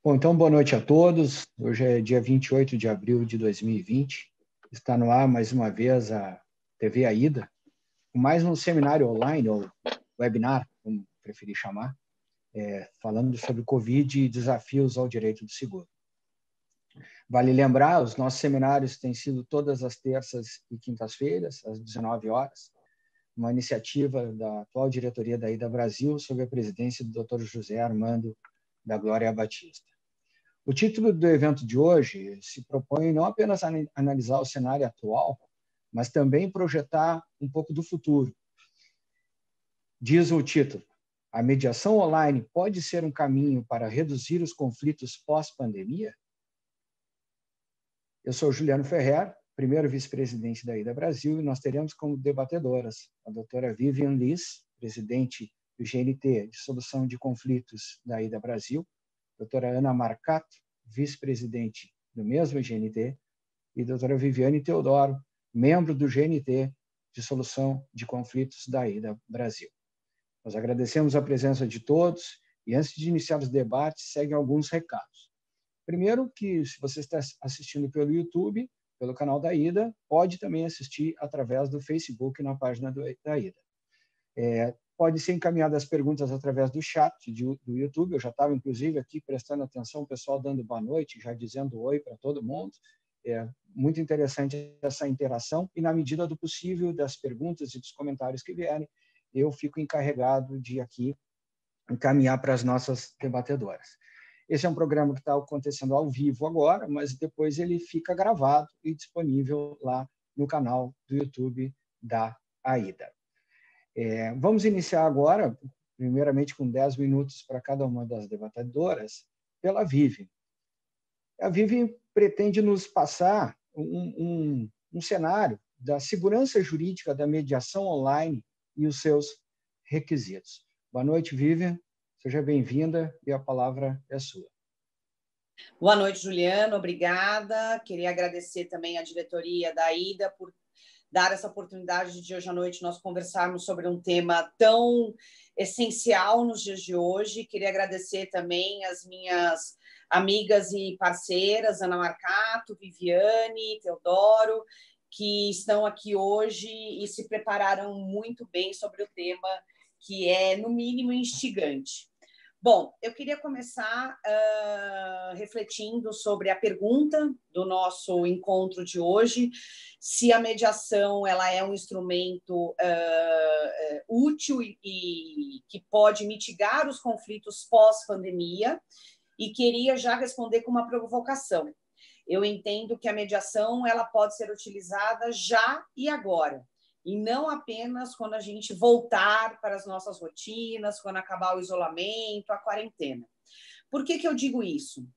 Bom, então, boa noite a todos. Hoje é dia 28 de abril de 2020. Está no ar, mais uma vez, a TV AIDA, com mais um seminário online, ou webinar, como preferir chamar, falando sobre Covid e desafios ao direito do seguro. Vale lembrar, os nossos seminários têm sido todas as terças e quintas-feiras, às 19 horas, uma iniciativa da atual diretoria da AIDA Brasil, sob a presidência do Dr. José Armando da Glória Batista. O título do evento de hoje se propõe não apenas a analisar o cenário atual, mas também projetar um pouco do futuro. Diz o título: a mediação online pode ser um caminho para reduzir os conflitos pós-pandemia? Eu sou Juliano Ferrer, primeiro vice-presidente da AIDA Brasil, e nós teremos como debatedoras a doutora Vivian Liz, presidente do GNT de Solução de Conflitos da AIDA Brasil, doutora Ana Marcato, vice-presidente do mesmo GNT, e doutora Viviane Teodoro, membro do GNT de Solução de Conflitos da AIDA Brasil. Nós agradecemos a presença de todos e, antes de iniciar os debates, seguem alguns recados. Primeiro, que se você está assistindo pelo YouTube, pelo canal da AIDA, pode também assistir através do Facebook na página da AIDA. Pode ser encaminhadas as perguntas através do chat do YouTube. Eu já estava, inclusive, aqui prestando atenção, o pessoal dando boa noite, já dizendo oi para todo mundo. É muito interessante essa interação e, na medida do possível, das perguntas e dos comentários que vierem, eu fico encarregado de aqui encaminhar para as nossas debatedoras. Esse é um programa que está acontecendo ao vivo agora, mas depois ele fica gravado e disponível lá no canal do YouTube da AIDA. Vamos iniciar agora, primeiramente com 10 minutos para cada uma das debatedoras, pela Vivi. A Vivi pretende nos passar um cenário da segurança jurídica da mediação online e os seus requisitos. Boa noite, Vivi. Seja bem-vinda e a palavra é sua. Boa noite, Juliano. Obrigada. Queria agradecer também à diretoria da AIDA por dar essa oportunidade de hoje à noite nós conversarmos sobre um tema tão essencial nos dias de hoje. Queria agradecer também as minhas amigas e parceiras, Ana Marcato, Viviane, Teodoro, que estão aqui hoje e se prepararam muito bem sobre o tema, que é, no mínimo, instigante. Bom, eu queria começar refletindo sobre a pergunta do nosso encontro de hoje, se a mediação ela é um instrumento útil e que pode mitigar os conflitos pós-pandemia, e queria já responder com uma provocação. Eu entendo que a mediação ela pode ser utilizada já e agora, e não apenas quando a gente voltar para as nossas rotinas, quando acabar o isolamento, a quarentena. Por que eu digo isso?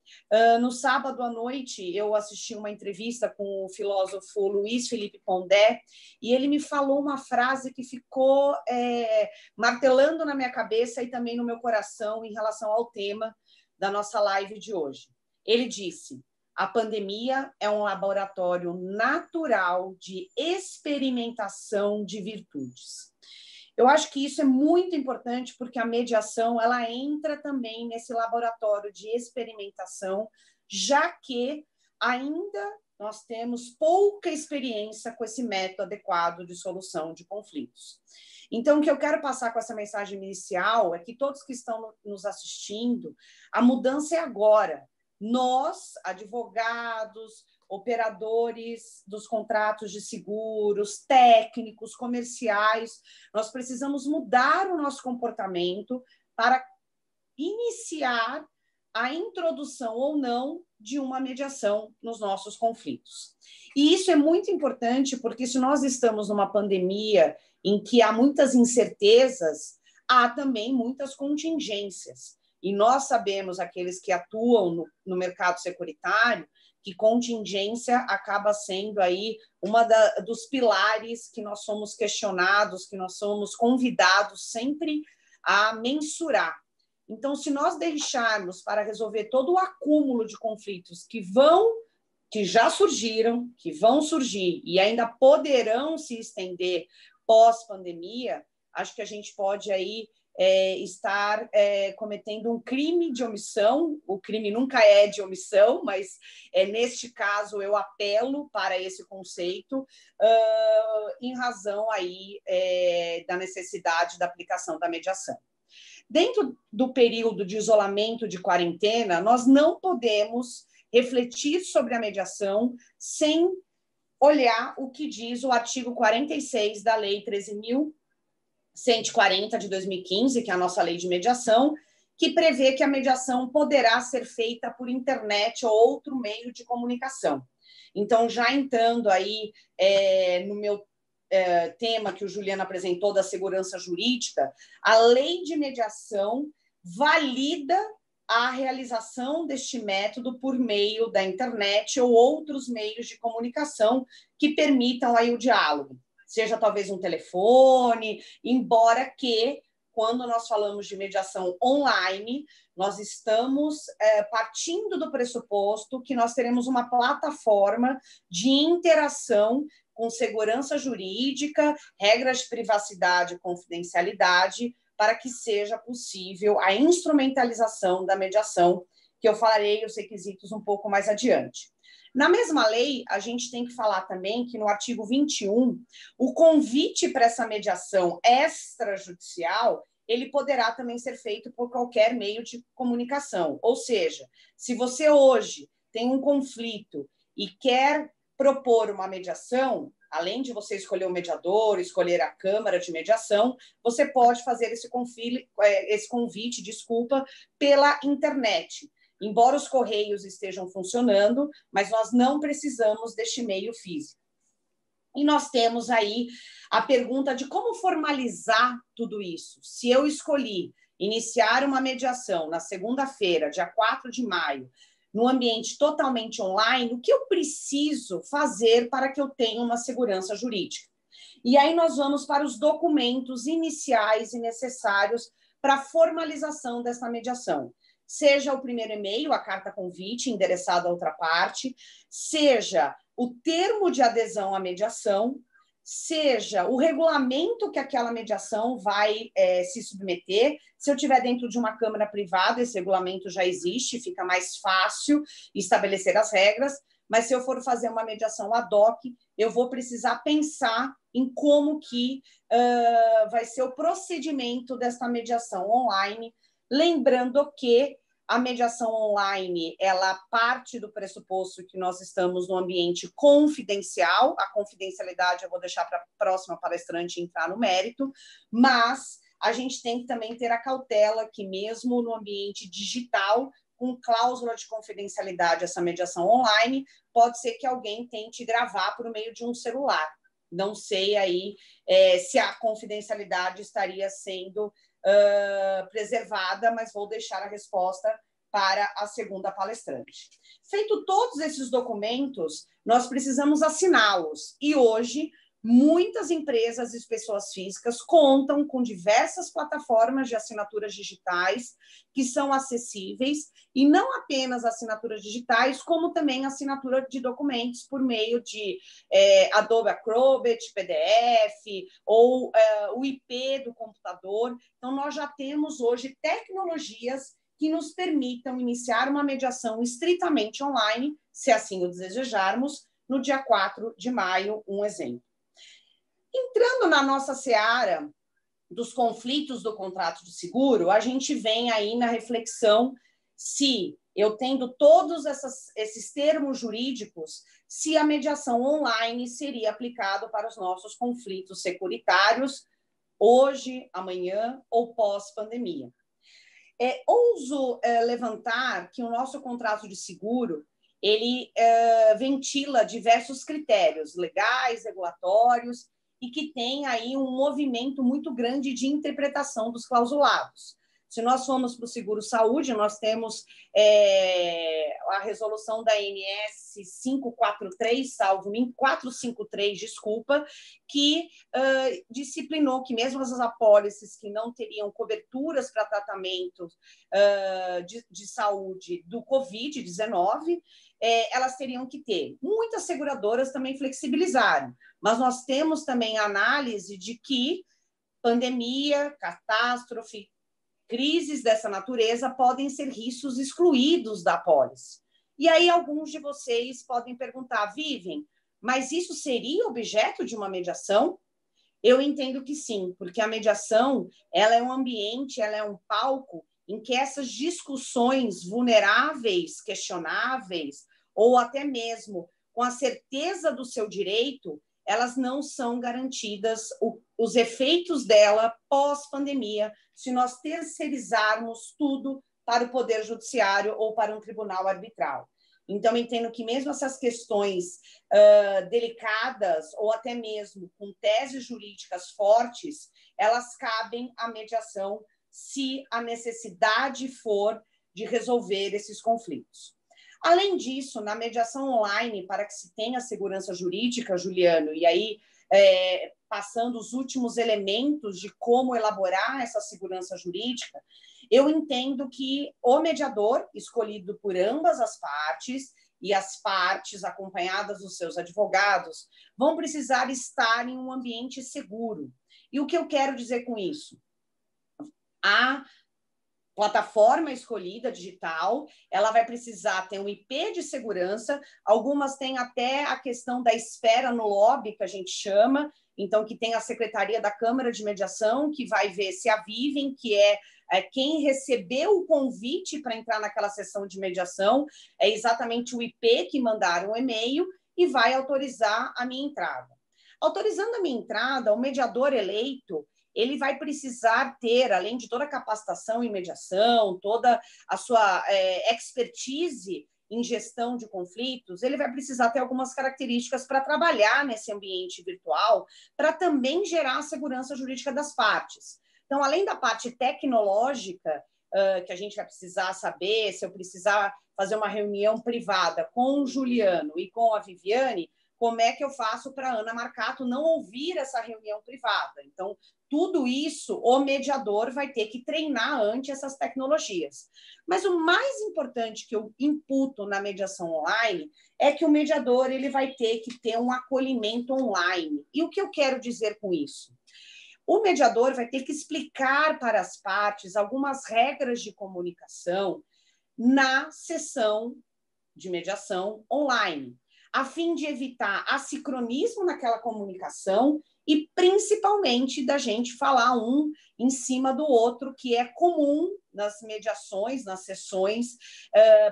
No sábado à noite, eu assisti uma entrevista com o filósofo Luiz Felipe Pondé, e ele me falou uma frase que ficou martelando na minha cabeça e também no meu coração em relação ao tema da nossa live de hoje. Ele disse: a pandemia é um laboratório natural de experimentação de virtudes. Eu acho que isso é muito importante porque a mediação ela entra também nesse laboratório de experimentação, já que ainda nós temos pouca experiência com esse método adequado de solução de conflitos. Então, o que eu quero passar com essa mensagem inicial é que todos que estão nos assistindo, a mudança é agora. Nós, advogados, operadores dos contratos de seguros, técnicos, comerciais, nós precisamos mudar o nosso comportamento para iniciar a introdução ou não de uma mediação nos nossos conflitos. E isso é muito importante porque se nós estamos numa pandemia em que há muitas incertezas, há também muitas contingências. E nós sabemos, aqueles que atuam no mercado securitário, que contingência acaba sendo aí dos pilares que nós somos questionados, que nós somos convidados sempre a mensurar. Então, se nós deixarmos para resolver todo o acúmulo de conflitos que já surgiram, que vão surgir e ainda poderão se estender pós-pandemia, acho que a gente pode aí estar cometendo um crime de omissão. O crime nunca é de omissão, mas neste caso eu apelo para esse conceito em razão aí da necessidade da aplicação da mediação. Dentro do período de isolamento, de quarentena, nós não podemos refletir sobre a mediação sem olhar o que diz o artigo 46 da Lei 13.140 de 2015, que é a nossa lei de mediação, que prevê que a mediação poderá ser feita por internet ou outro meio de comunicação. Então, já entrando aí no meu tema que o Juliano apresentou da segurança jurídica, a lei de mediação valida a realização deste método por meio da internet ou outros meios de comunicação que permitam aí o diálogo, seja talvez um telefone, embora que, quando nós falamos de mediação online, nós estamos partindo do pressuposto que nós teremos uma plataforma de interação com segurança jurídica, regras de privacidade e confidencialidade, para que seja possível a instrumentalização da mediação, que eu falarei os requisitos um pouco mais adiante. Na mesma lei, a gente tem que falar também que no artigo 21, o convite para essa mediação extrajudicial, ele poderá também ser feito por qualquer meio de comunicação. Ou seja, se você hoje tem um conflito e quer propor uma mediação, além de você escolher o mediador, escolher a Câmara de Mediação, você pode fazer esse convite, pela internet. Embora os correios estejam funcionando, mas nós não precisamos deste meio físico. E nós temos aí a pergunta de como formalizar tudo isso. Se eu escolhi iniciar uma mediação na segunda-feira, dia 4 de maio, no ambiente totalmente online, o que eu preciso fazer para que eu tenha uma segurança jurídica? E aí nós vamos para os documentos iniciais e necessários para a formalização dessa mediação. Seja o primeiro e-mail, a carta convite, endereçado à outra parte, seja o termo de adesão à mediação, seja o regulamento que aquela mediação vai se submeter. Se eu estiver dentro de uma câmara privada, esse regulamento já existe, fica mais fácil estabelecer as regras, mas se eu for fazer uma mediação ad hoc, eu vou precisar pensar em como que vai ser o procedimento dessa mediação online, lembrando que a mediação online, ela parte do pressuposto que nós estamos no ambiente confidencial. A confidencialidade eu vou deixar para a próxima palestrante entrar no mérito, mas a gente tem que também ter a cautela que mesmo no ambiente digital, com cláusula de confidencialidade, essa mediação online, pode ser que alguém tente gravar por meio de um celular. Não sei aí se a confidencialidade estaria sendo preservada, mas vou deixar a resposta para a segunda palestrante. Feito todos esses documentos, nós precisamos assiná-los. E hoje, muitas empresas e pessoas físicas contam com diversas plataformas de assinaturas digitais que são acessíveis, e não apenas assinaturas digitais, como também assinatura de documentos por meio de Adobe Acrobat, PDF, ou o IP do computador. Então, nós já temos hoje tecnologias que nos permitam iniciar uma mediação estritamente online, se assim o desejarmos, no dia 4 de maio, um exemplo. Entrando na nossa seara dos conflitos do contrato de seguro, a gente vem aí na reflexão se eu tendo todos esses termos jurídicos, se a mediação online seria aplicado para os nossos conflitos securitários hoje, amanhã ou pós-pandemia. Ouso levantar que o nosso contrato de seguro ele ventila diversos critérios legais, regulatórios, e que tem aí um movimento muito grande de interpretação dos clausulados. Se nós formos para o seguro-saúde, nós temos a resolução da ANS 543, salvo-me, 453, desculpa, que disciplinou que mesmo as apólices que não teriam coberturas para tratamento de saúde do Covid-19, elas teriam que ter. Muitas seguradoras também flexibilizaram, mas nós temos também a análise de que pandemia, catástrofe, crises dessa natureza podem ser riscos excluídos da apólice. E aí alguns de vocês podem perguntar, Vivian, mas isso seria objeto de uma mediação? Eu entendo que sim, porque a mediação ela é um ambiente, ela é um palco em que essas discussões vulneráveis, questionáveis, ou até mesmo com a certeza do seu direito, elas não são garantidas, os efeitos dela pós-pandemia, se nós terceirizarmos tudo para o Poder Judiciário ou para um tribunal arbitral. Então, entendo que mesmo essas questões delicadas ou até mesmo com teses jurídicas fortes, elas cabem à mediação se a necessidade for de resolver esses conflitos. Além disso, na mediação online, para que se tenha segurança jurídica, Juliano, e aí passando os últimos elementos de como elaborar essa segurança jurídica, eu entendo que o mediador, escolhido por ambas as partes, e as partes acompanhadas dos seus advogados, vão precisar estar em um ambiente seguro. E o que eu quero dizer com isso? A plataforma escolhida, digital, ela vai precisar ter um IP de segurança, algumas têm até a questão da espera no lobby, que a gente chama, então que tem a Secretaria da Câmara de Mediação, que vai ver se a Vivian, que é quem recebeu o convite para entrar naquela sessão de mediação, é exatamente o IP que mandaram o e-mail e vai autorizar a minha entrada. Autorizando a minha entrada, o mediador eleito, ele vai precisar ter, além de toda a capacitação em mediação, toda a sua expertise em gestão de conflitos, ele vai precisar ter algumas características para trabalhar nesse ambiente virtual, para também gerar a segurança jurídica das partes. Então, além da parte tecnológica, que a gente vai precisar saber, se eu precisar fazer uma reunião privada com o Juliano e com a Viviane, como é que eu faço para a Ana Marcato não ouvir essa reunião privada? Então, tudo isso o mediador vai ter que treinar antes essas tecnologias. Mas o mais importante que eu imputo na mediação online é que o mediador ele vai ter que ter um acolhimento online. E o que eu quero dizer com isso? O mediador vai ter que explicar para as partes algumas regras de comunicação na sessão de mediação online, a fim de evitar assincronismo naquela comunicação e, principalmente, da gente falar um em cima do outro, que é comum nas mediações, nas sessões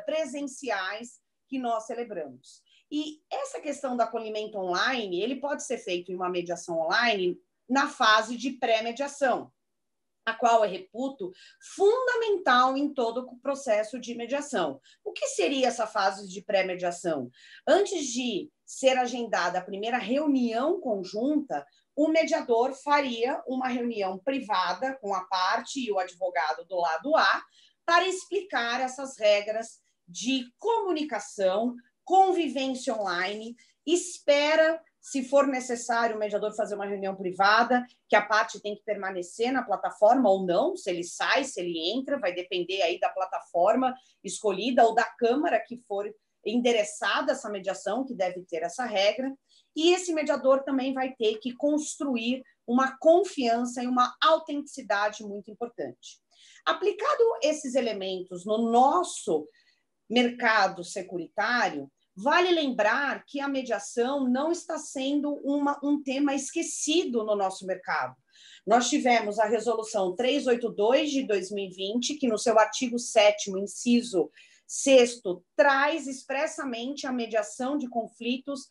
presenciais que nós celebramos. E essa questão do acolhimento online, ele pode ser feito em uma mediação online na fase de pré-mediação, a qual eu reputo fundamental em todo o processo de mediação. O que seria essa fase de pré-mediação? Antes de ser agendada a primeira reunião conjunta, o mediador faria uma reunião privada com a parte e o advogado do lado A para explicar essas regras de comunicação, convivência online, espera, se for necessário, o mediador fazer uma reunião privada, que a parte tem que permanecer na plataforma ou não, se ele sai, se ele entra, vai depender aí da plataforma escolhida ou da Câmara que for endereçada essa mediação, que deve ter essa regra. E esse mediador também vai ter que construir uma confiança e uma autenticidade muito importante. Aplicado esses elementos no nosso mercado securitário, vale lembrar que a mediação não está sendo um tema esquecido no nosso mercado. Nós tivemos a resolução 382 de 2020, que no seu artigo 7º, inciso 6º, traz expressamente a mediação de conflitos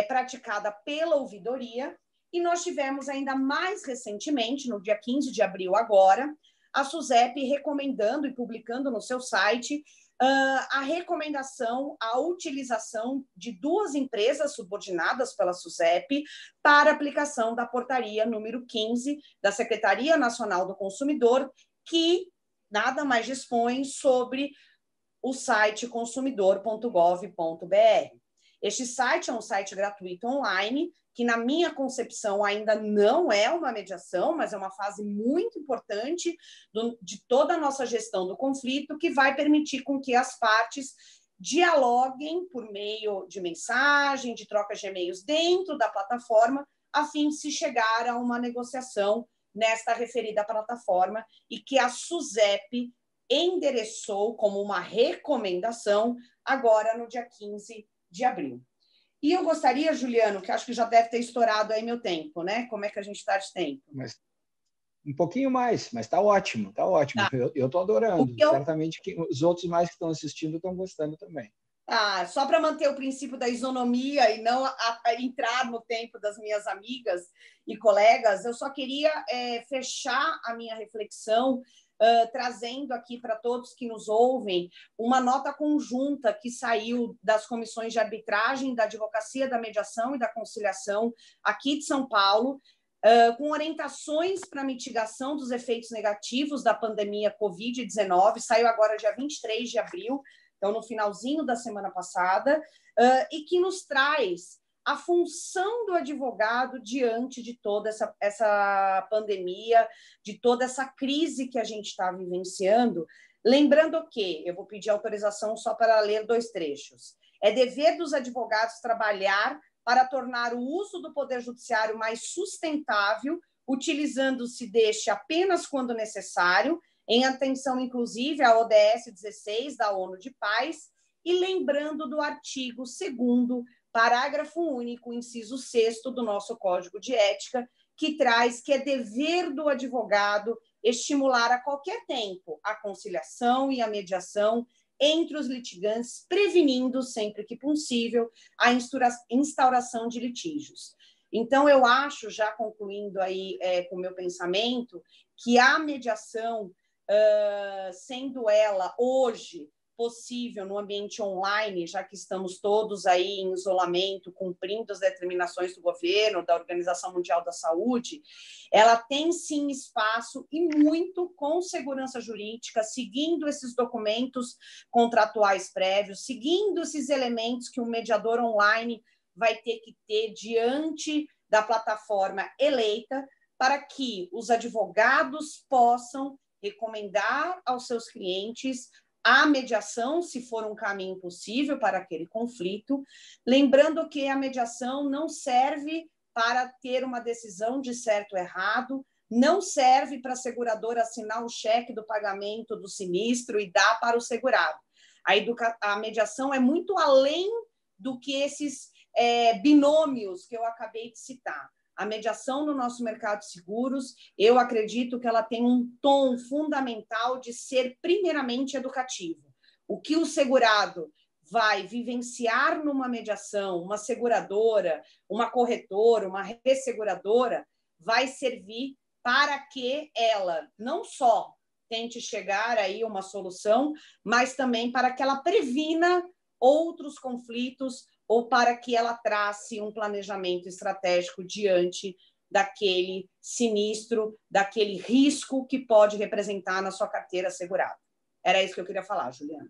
praticada pela ouvidoria, e nós tivemos ainda mais recentemente, no dia 15 de abril agora, a SUSEP recomendando e publicando no seu site a recomendação, a utilização de 2 empresas subordinadas pela SUSEP para aplicação da portaria número 15 da Secretaria Nacional do Consumidor, que nada mais dispõe sobre o site consumidor.gov.br. Este site é um site gratuito online, que na minha concepção ainda não é uma mediação, mas é uma fase muito importante de toda a nossa gestão do conflito, que vai permitir com que as partes dialoguem por meio de mensagem, de trocas de e-mails dentro da plataforma, a fim de se chegar a uma negociação nesta referida plataforma e que a SUSEP endereçou como uma recomendação agora no dia 15 de abril. E eu gostaria, Juliano, que acho que já deve ter estourado aí meu tempo, né? Como é que a gente está de tempo? Mas um pouquinho mais, mas está ótimo, está ótimo. Tá. Eu estou adorando. Certamente que os outros mais que estão assistindo estão gostando também. Só para manter o princípio da isonomia e não entrar no tempo das minhas amigas e colegas, eu só queria fechar a minha reflexão trazendo aqui para todos que nos ouvem uma nota conjunta que saiu das comissões de arbitragem, da Advocacia da Mediação e da Conciliação aqui de São Paulo, com orientações para mitigação dos efeitos negativos da pandemia Covid-19, saiu agora dia 23 de abril, então no finalzinho da semana passada, e que nos traz a função do advogado diante de toda essa pandemia, de toda essa crise que a gente está vivenciando. Lembrando que, eu vou pedir autorização só para ler 2 trechos, é dever dos advogados trabalhar para tornar o uso do Poder Judiciário mais sustentável, utilizando-se deste apenas quando necessário, em atenção, inclusive, à ODS 16 da ONU de Paz, e lembrando do artigo 2º, parágrafo único, inciso 6º do nosso Código de Ética, que traz que é dever do advogado estimular a qualquer tempo a conciliação e a mediação entre os litigantes, prevenindo, sempre que possível, a instauração de litígios. Então, eu acho, já concluindo aí com o meu pensamento, que a mediação, sendo ela hoje possível no ambiente online, já que estamos todos aí em isolamento, cumprindo as determinações do governo, da Organização Mundial da Saúde, ela tem sim espaço e muito com segurança jurídica, seguindo esses documentos contratuais prévios, seguindo esses elementos que um mediador online vai ter que ter diante da plataforma eleita, para que os advogados possam recomendar aos seus clientes a mediação, se for um caminho possível para aquele conflito, lembrando que a mediação não serve para ter uma decisão de certo ou errado, não serve para a seguradora assinar o cheque do pagamento do sinistro e dar para o segurado. A mediação é muito além do que esses binômios que eu acabei de citar. A mediação no nosso mercado de seguros, eu acredito que ela tem um tom fundamental de ser primeiramente educativo. O que o segurado vai vivenciar numa mediação, uma seguradora, uma corretora, uma resseguradora, vai servir para que ela não só tente chegar aí a uma solução, mas também para que ela previna outros conflitos, ou para que ela trace um planejamento estratégico diante daquele sinistro, daquele risco que pode representar na sua carteira assegurada. Era isso que eu queria falar, Juliana.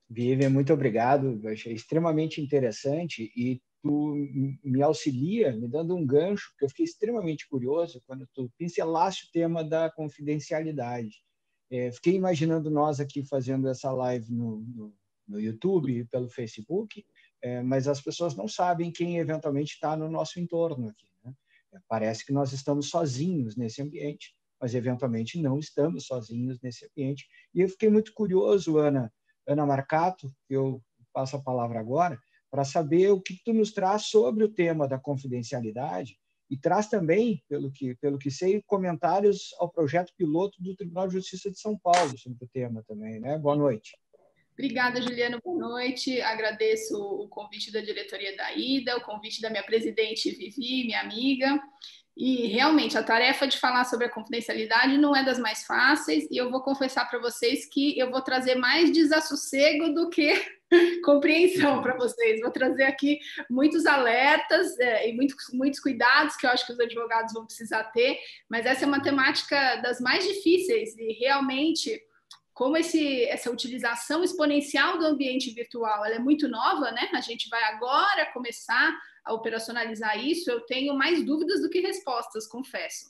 Vivian, muito obrigado. Eu achei extremamente interessante e tu me auxilia, me dando um gancho, porque eu fiquei extremamente curioso quando tu pincelaste o tema da confidencialidade. Fiquei imaginando nós aqui fazendo essa live no YouTube e pelo Facebook, mas as pessoas não sabem quem eventualmente está no nosso entorno aqui, né? Parece que nós estamos sozinhos nesse ambiente, mas eventualmente não estamos sozinhos nesse ambiente. E eu fiquei muito curioso, Ana Marcato, eu passo a palavra agora, para saber o que tu nos traz sobre o tema da confidencialidade e traz também, pelo que sei, comentários ao projeto piloto do Tribunal de Justiça de São Paulo sobre o tema também, né? Boa noite. Obrigada, Juliano. Boa noite. Agradeço o convite da diretoria da IDA, o convite da minha presidente Vivi, minha amiga. E, realmente, a tarefa de falar sobre a confidencialidade não é das mais fáceis, e eu vou confessar para vocês que eu vou trazer mais desassossego do que compreensão para vocês. Vou trazer aqui muitos alertas e muitos cuidados que eu acho que os advogados vão precisar ter, mas essa é uma temática das mais difíceis e, realmente, como essa utilização exponencial do ambiente virtual, ela é muito nova, né? A gente vai agora começar a operacionalizar isso, eu tenho mais dúvidas do que respostas, confesso.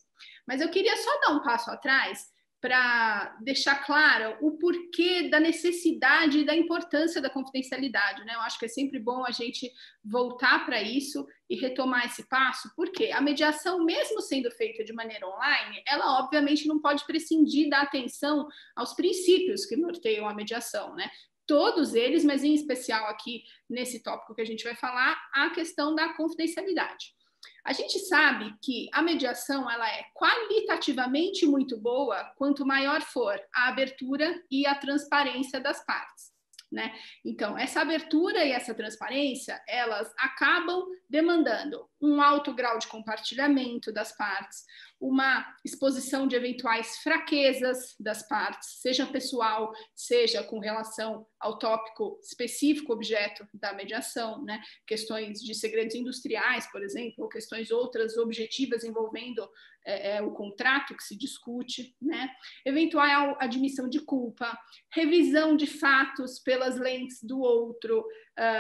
Mas eu queria só dar um passo atrás para deixar claro o porquê da necessidade e da importância da confidencialidade, né? Eu acho que é sempre bom a gente voltar para isso e retomar esse passo, porque a mediação, mesmo sendo feita de maneira online, ela obviamente não pode prescindir da atenção aos princípios que norteiam a mediação, né? Todos eles, mas em especial aqui nesse tópico que a gente vai falar, a questão da confidencialidade. A gente sabe que a mediação ela é qualitativamente muito boa quanto maior for a abertura e a transparência das partes, né? Então, essa abertura e essa transparência, elas acabam demandando um alto grau de compartilhamento das partes, uma exposição de eventuais fraquezas das partes, seja pessoal, seja com relação ao tópico específico objeto da mediação, né? Questões de segredos industriais, por exemplo, ou questões outras objetivas envolvendo o contrato que se discute, né? Eventual admissão de culpa, revisão de fatos pelas lentes do outro,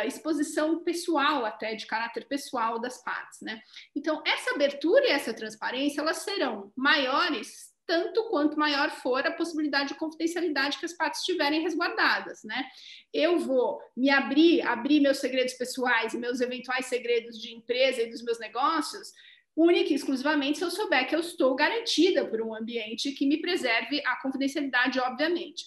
exposição pessoal até, de caráter pessoal das partes, né? Então, essa abertura e essa transparência, elas serão maiores tanto quanto maior for a possibilidade de confidencialidade que as partes tiverem resguardadas, né? Eu vou me abrir meus segredos pessoais e meus eventuais segredos de empresa e dos meus negócios, única e exclusivamente se eu souber que eu estou garantida por um ambiente que me preserve a confidencialidade, obviamente.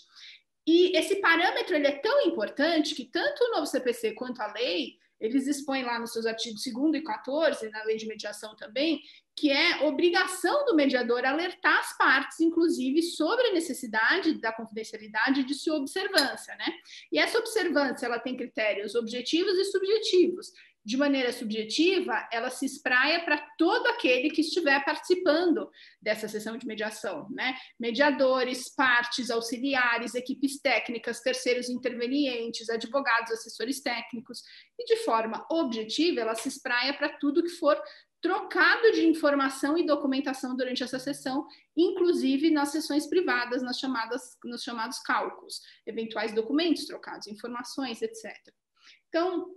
E esse parâmetro ele é tão importante que tanto o novo CPC quanto a lei, eles expõem lá nos seus artigos 2º e 14, na lei de mediação também, que é obrigação do mediador alertar as partes, inclusive, sobre a necessidade da confidencialidade de sua observância, né? E essa observância, ela tem critérios objetivos e subjetivos. De maneira subjetiva, ela se espraia para todo aquele que estiver participando dessa sessão de mediação, né? Mediadores, partes, auxiliares, equipes técnicas, terceiros intervenientes, advogados, assessores técnicos, e de forma objetiva, ela se espraia para tudo que for trocado de informação e documentação durante essa sessão, inclusive nas sessões privadas, nos chamados cálculos, eventuais documentos trocados, informações, etc. Então,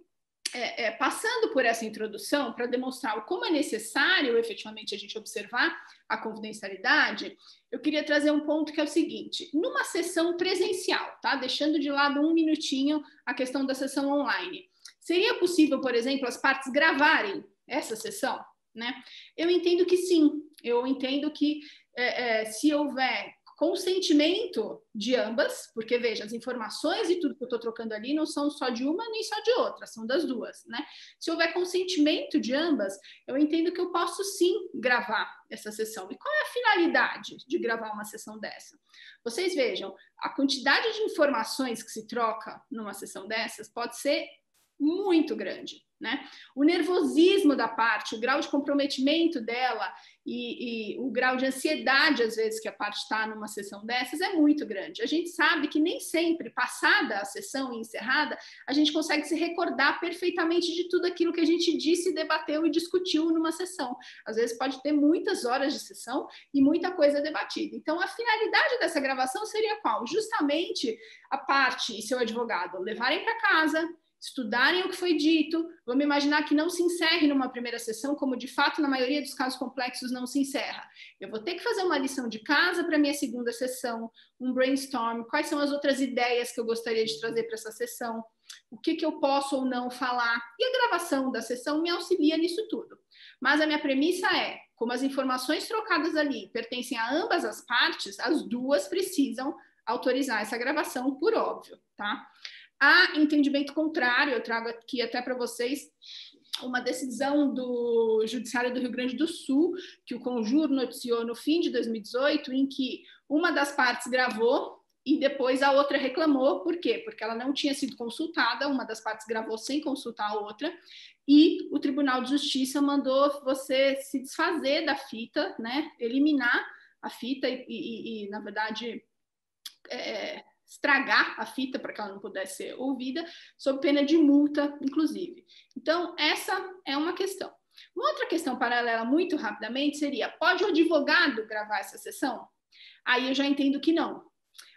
passando por essa introdução para demonstrar como é necessário efetivamente a gente observar a confidencialidade, eu queria trazer um ponto que é o seguinte: numa sessão presencial, tá? Deixando de lado um minutinho a questão da sessão online, seria possível, por exemplo, as partes gravarem essa sessão, né? Eu entendo que sim, eu entendo que se houver consentimento de ambas, porque veja, as informações e tudo que eu estou trocando ali não são só de uma nem só de outra, são das duas, né? Se houver consentimento de ambas, eu entendo que eu posso sim gravar essa sessão. E qual é a finalidade de gravar uma sessão dessa? Vocês vejam, a quantidade de informações que se troca numa sessão dessas pode ser muito grande, né? O nervosismo da parte, o grau de comprometimento dela e o grau de ansiedade, às vezes, que a parte está numa sessão dessas é muito grande. A gente sabe que nem sempre, passada a sessão e encerrada, a gente consegue se recordar perfeitamente de tudo aquilo que a gente disse, debateu e discutiu numa sessão. Às vezes pode ter muitas horas de sessão e muita coisa debatida. Então, a finalidade dessa gravação seria qual? Justamente a parte e seu advogado levarem para casa, estudarem o que foi dito, vamos imaginar que não se encerre numa primeira sessão, como de fato na maioria dos casos complexos não se encerra. Eu vou ter que fazer uma lição de casa para minha segunda sessão, um brainstorm, quais são as outras ideias que eu gostaria de trazer para essa sessão, o que eu posso ou não falar, e a gravação da sessão me auxilia nisso tudo. Mas a minha premissa é, como as informações trocadas ali pertencem a ambas as partes, as duas precisam autorizar essa gravação, por óbvio, tá? Há entendimento contrário, eu trago aqui até para vocês uma decisão do Judiciário do Rio Grande do Sul, que o Conjur noticiou no fim de 2018, em que uma das partes gravou e depois a outra reclamou. Por quê? Porque ela não tinha sido consultada, uma das partes gravou sem consultar a outra, e o Tribunal de Justiça mandou você se desfazer da fita, né? Eliminar a fita e na verdade, estragar a fita para que ela não pudesse ser ouvida, sob pena de multa, inclusive. Então, essa é uma questão. Uma outra questão paralela, muito rapidamente, seria: pode o advogado gravar essa sessão? Aí eu já entendo que não.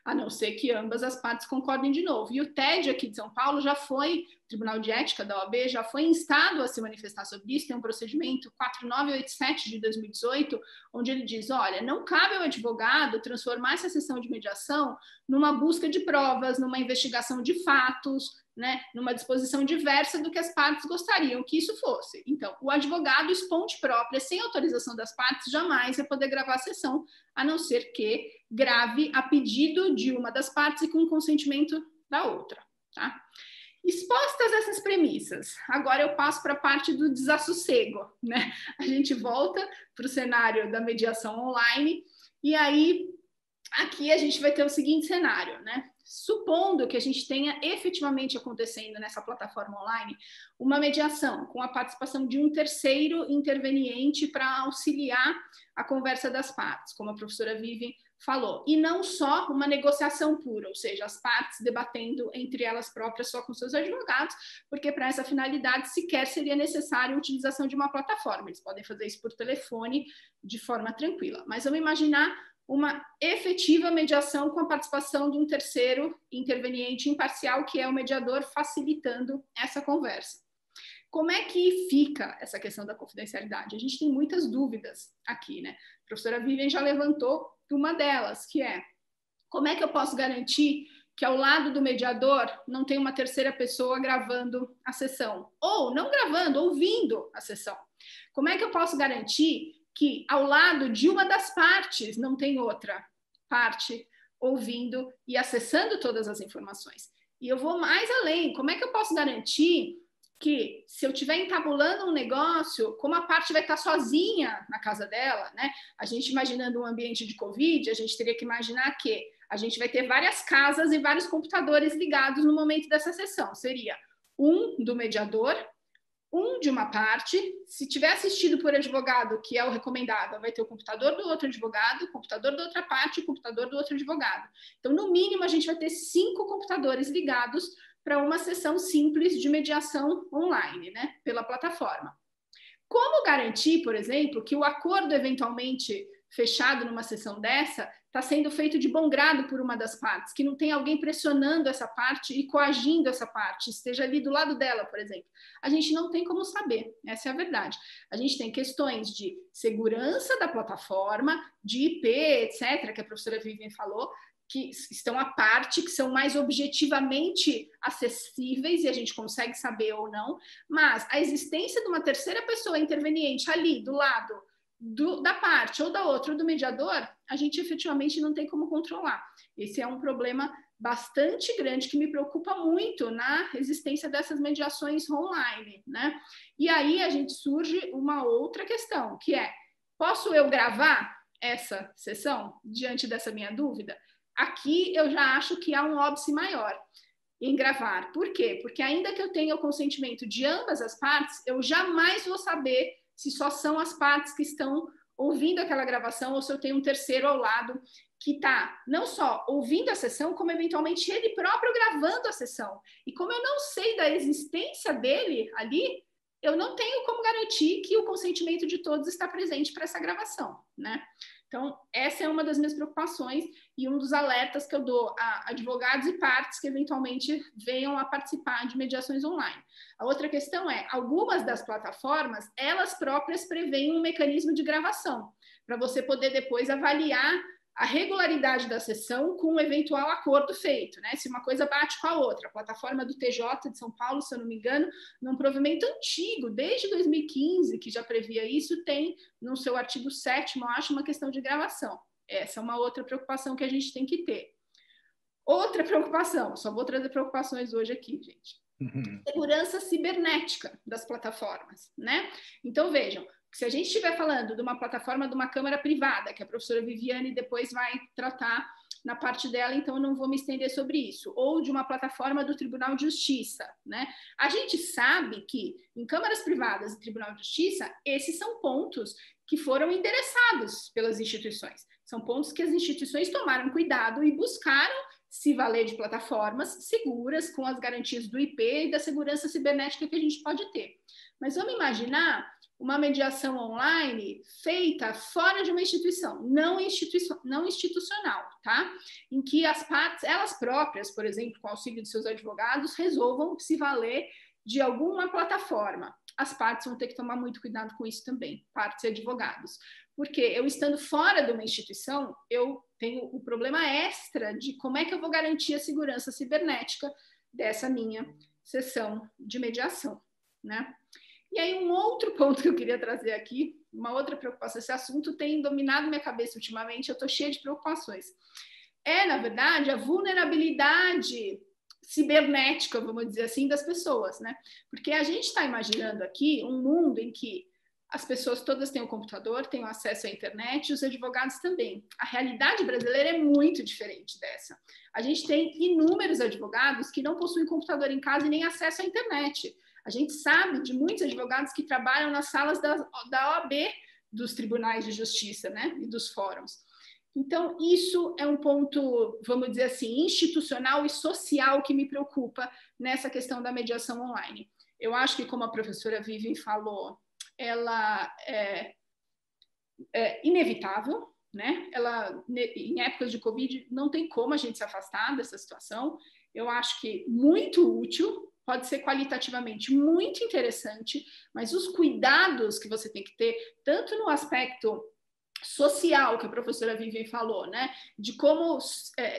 a não ser que ambas as partes concordem de novo. E o TED aqui de São Paulo já foi, o Tribunal de Ética da OAB já foi instado a se manifestar sobre isso, tem um procedimento 4987 de 2018, onde ele diz, olha, não cabe ao advogado transformar essa sessão de mediação numa busca de provas, numa investigação de fatos, né, numa disposição diversa do que as partes gostariam que isso fosse. Então, o advogado, esponte própria, sem autorização das partes, jamais vai poder gravar a sessão, a não ser que grave a pedido de uma das partes e com o consentimento da outra. Tá? Expostas essas premissas, agora eu passo para a parte do desassossego. Né? A gente volta para o cenário da mediação online e aí aqui a gente vai ter o seguinte cenário, né? Supondo que a gente tenha efetivamente acontecendo nessa plataforma online uma mediação com a participação de um terceiro interveniente para auxiliar a conversa das partes, como a professora Vivian falou, e não só uma negociação pura, ou seja, as partes debatendo entre elas próprias só com seus advogados, porque para essa finalidade sequer seria necessária a utilização de uma plataforma, eles podem fazer isso por telefone de forma tranquila, mas vamos imaginar uma efetiva mediação com a participação de um terceiro interveniente imparcial, que é o mediador, facilitando essa conversa. Como é que fica essa questão da confidencialidade? A gente tem muitas dúvidas aqui, né? A professora Vivian já levantou uma delas, que é como é que eu posso garantir que ao lado do mediador não tem uma terceira pessoa gravando a sessão? Ou não gravando, ouvindo a sessão. Como é que eu posso garantir que ao lado de uma das partes não tem outra parte ouvindo e acessando todas as informações? E eu vou mais além, como é que eu posso garantir que se eu estiver entabulando um negócio, como a parte vai estar sozinha na casa dela, né? A gente imaginando um ambiente de Covid, a gente teria que imaginar que a gente vai ter várias casas e vários computadores ligados no momento dessa sessão. Seria um do mediador, um de uma parte, se tiver assistido por advogado, que é o recomendado, vai ter o computador do outro advogado, o computador da outra parte e o computador do outro advogado. Então, no mínimo, a gente vai ter 5 computadores ligados para uma sessão simples de mediação online, né, pela plataforma. Como garantir, por exemplo, que o acordo eventualmente fechado numa sessão dessa está sendo feito de bom grado por uma das partes, que não tem alguém pressionando essa parte e coagindo essa parte, esteja ali do lado dela, por exemplo. A gente não tem como saber, essa é a verdade. A gente tem questões de segurança da plataforma, de IP, etc., que a professora Vivian falou, que estão à parte, que são mais objetivamente acessíveis e a gente consegue saber ou não, mas a existência de uma terceira pessoa interveniente ali do lado da parte ou da outra, ou do mediador, a gente efetivamente não tem como controlar. Esse é um problema bastante grande que me preocupa muito na existência dessas mediações online, né? E aí a gente surge uma outra questão, que é, posso eu gravar essa sessão diante dessa minha dúvida? Aqui eu já acho que há um óbice maior em gravar. Por quê? Porque ainda que eu tenha o consentimento de ambas as partes, eu jamais vou saber se só são as partes que estão ouvindo aquela gravação ou se eu tenho um terceiro ao lado que está não só ouvindo a sessão, como eventualmente ele próprio gravando a sessão. E como eu não sei da existência dele ali, eu não tenho como garantir que o consentimento de todos está presente para essa gravação, né? Então, essa é uma das minhas preocupações e um dos alertas que eu dou a advogados e partes que eventualmente venham a participar de mediações online. A outra questão é, algumas das plataformas, elas próprias preveem um mecanismo de gravação, para você poder depois avaliar a regularidade da sessão com um eventual acordo feito, né? Se uma coisa bate com a outra. A plataforma do TJ de São Paulo, se eu não me engano, num provimento antigo, desde 2015, que já previa isso, tem no seu artigo 7º, acho, uma questão de gravação. Essa é uma outra preocupação que a gente tem que ter. Outra preocupação, só vou trazer preocupações hoje aqui, gente. Segurança cibernética das plataformas, né? Então, vejam, se a gente estiver falando de uma plataforma de uma câmara privada, que a professora Viviane depois vai tratar na parte dela, então eu não vou me estender sobre isso, ou de uma plataforma do Tribunal de Justiça, né? A gente sabe que em câmaras privadas e Tribunal de Justiça, esses são pontos que foram endereçados pelas instituições. São pontos que as instituições tomaram cuidado e buscaram se valer de plataformas seguras, com as garantias do IP e da segurança cibernética que a gente pode ter. Mas vamos imaginar uma mediação online feita fora de uma instituição, não institucional, tá? Em que as partes, elas próprias, por exemplo, com o auxílio de seus advogados, resolvam se valer de alguma plataforma. As partes vão ter que tomar muito cuidado com isso também, partes e advogados. Porque eu estando fora de uma instituição, eu tenho o problema extra de como é que eu vou garantir a segurança cibernética dessa minha sessão de mediação, né? E aí um outro ponto que eu queria trazer aqui, uma outra preocupação, esse assunto tem dominado minha cabeça ultimamente, eu estou cheia de preocupações. Na verdade, a vulnerabilidade cibernética, vamos dizer assim, das pessoas, né? Porque a gente está imaginando aqui um mundo em que as pessoas todas têm um computador, têm acesso à internet, e os advogados também. A realidade brasileira é muito diferente dessa. A gente tem inúmeros advogados que não possuem computador em casa e nem acesso à internet. A gente sabe de muitos advogados que trabalham nas salas da OAB, dos tribunais de justiça, né? E dos fóruns. Então, isso é um ponto, vamos dizer assim, institucional e social que me preocupa nessa questão da mediação online. Eu acho que, como a professora Vivian falou, ela é inevitável, né? Ela, em épocas de Covid, não tem como a gente se afastar dessa situação. Eu acho que muito útil, pode ser qualitativamente muito interessante, mas os cuidados que você tem que ter, tanto no aspecto social, que a professora Vivian falou, né? De como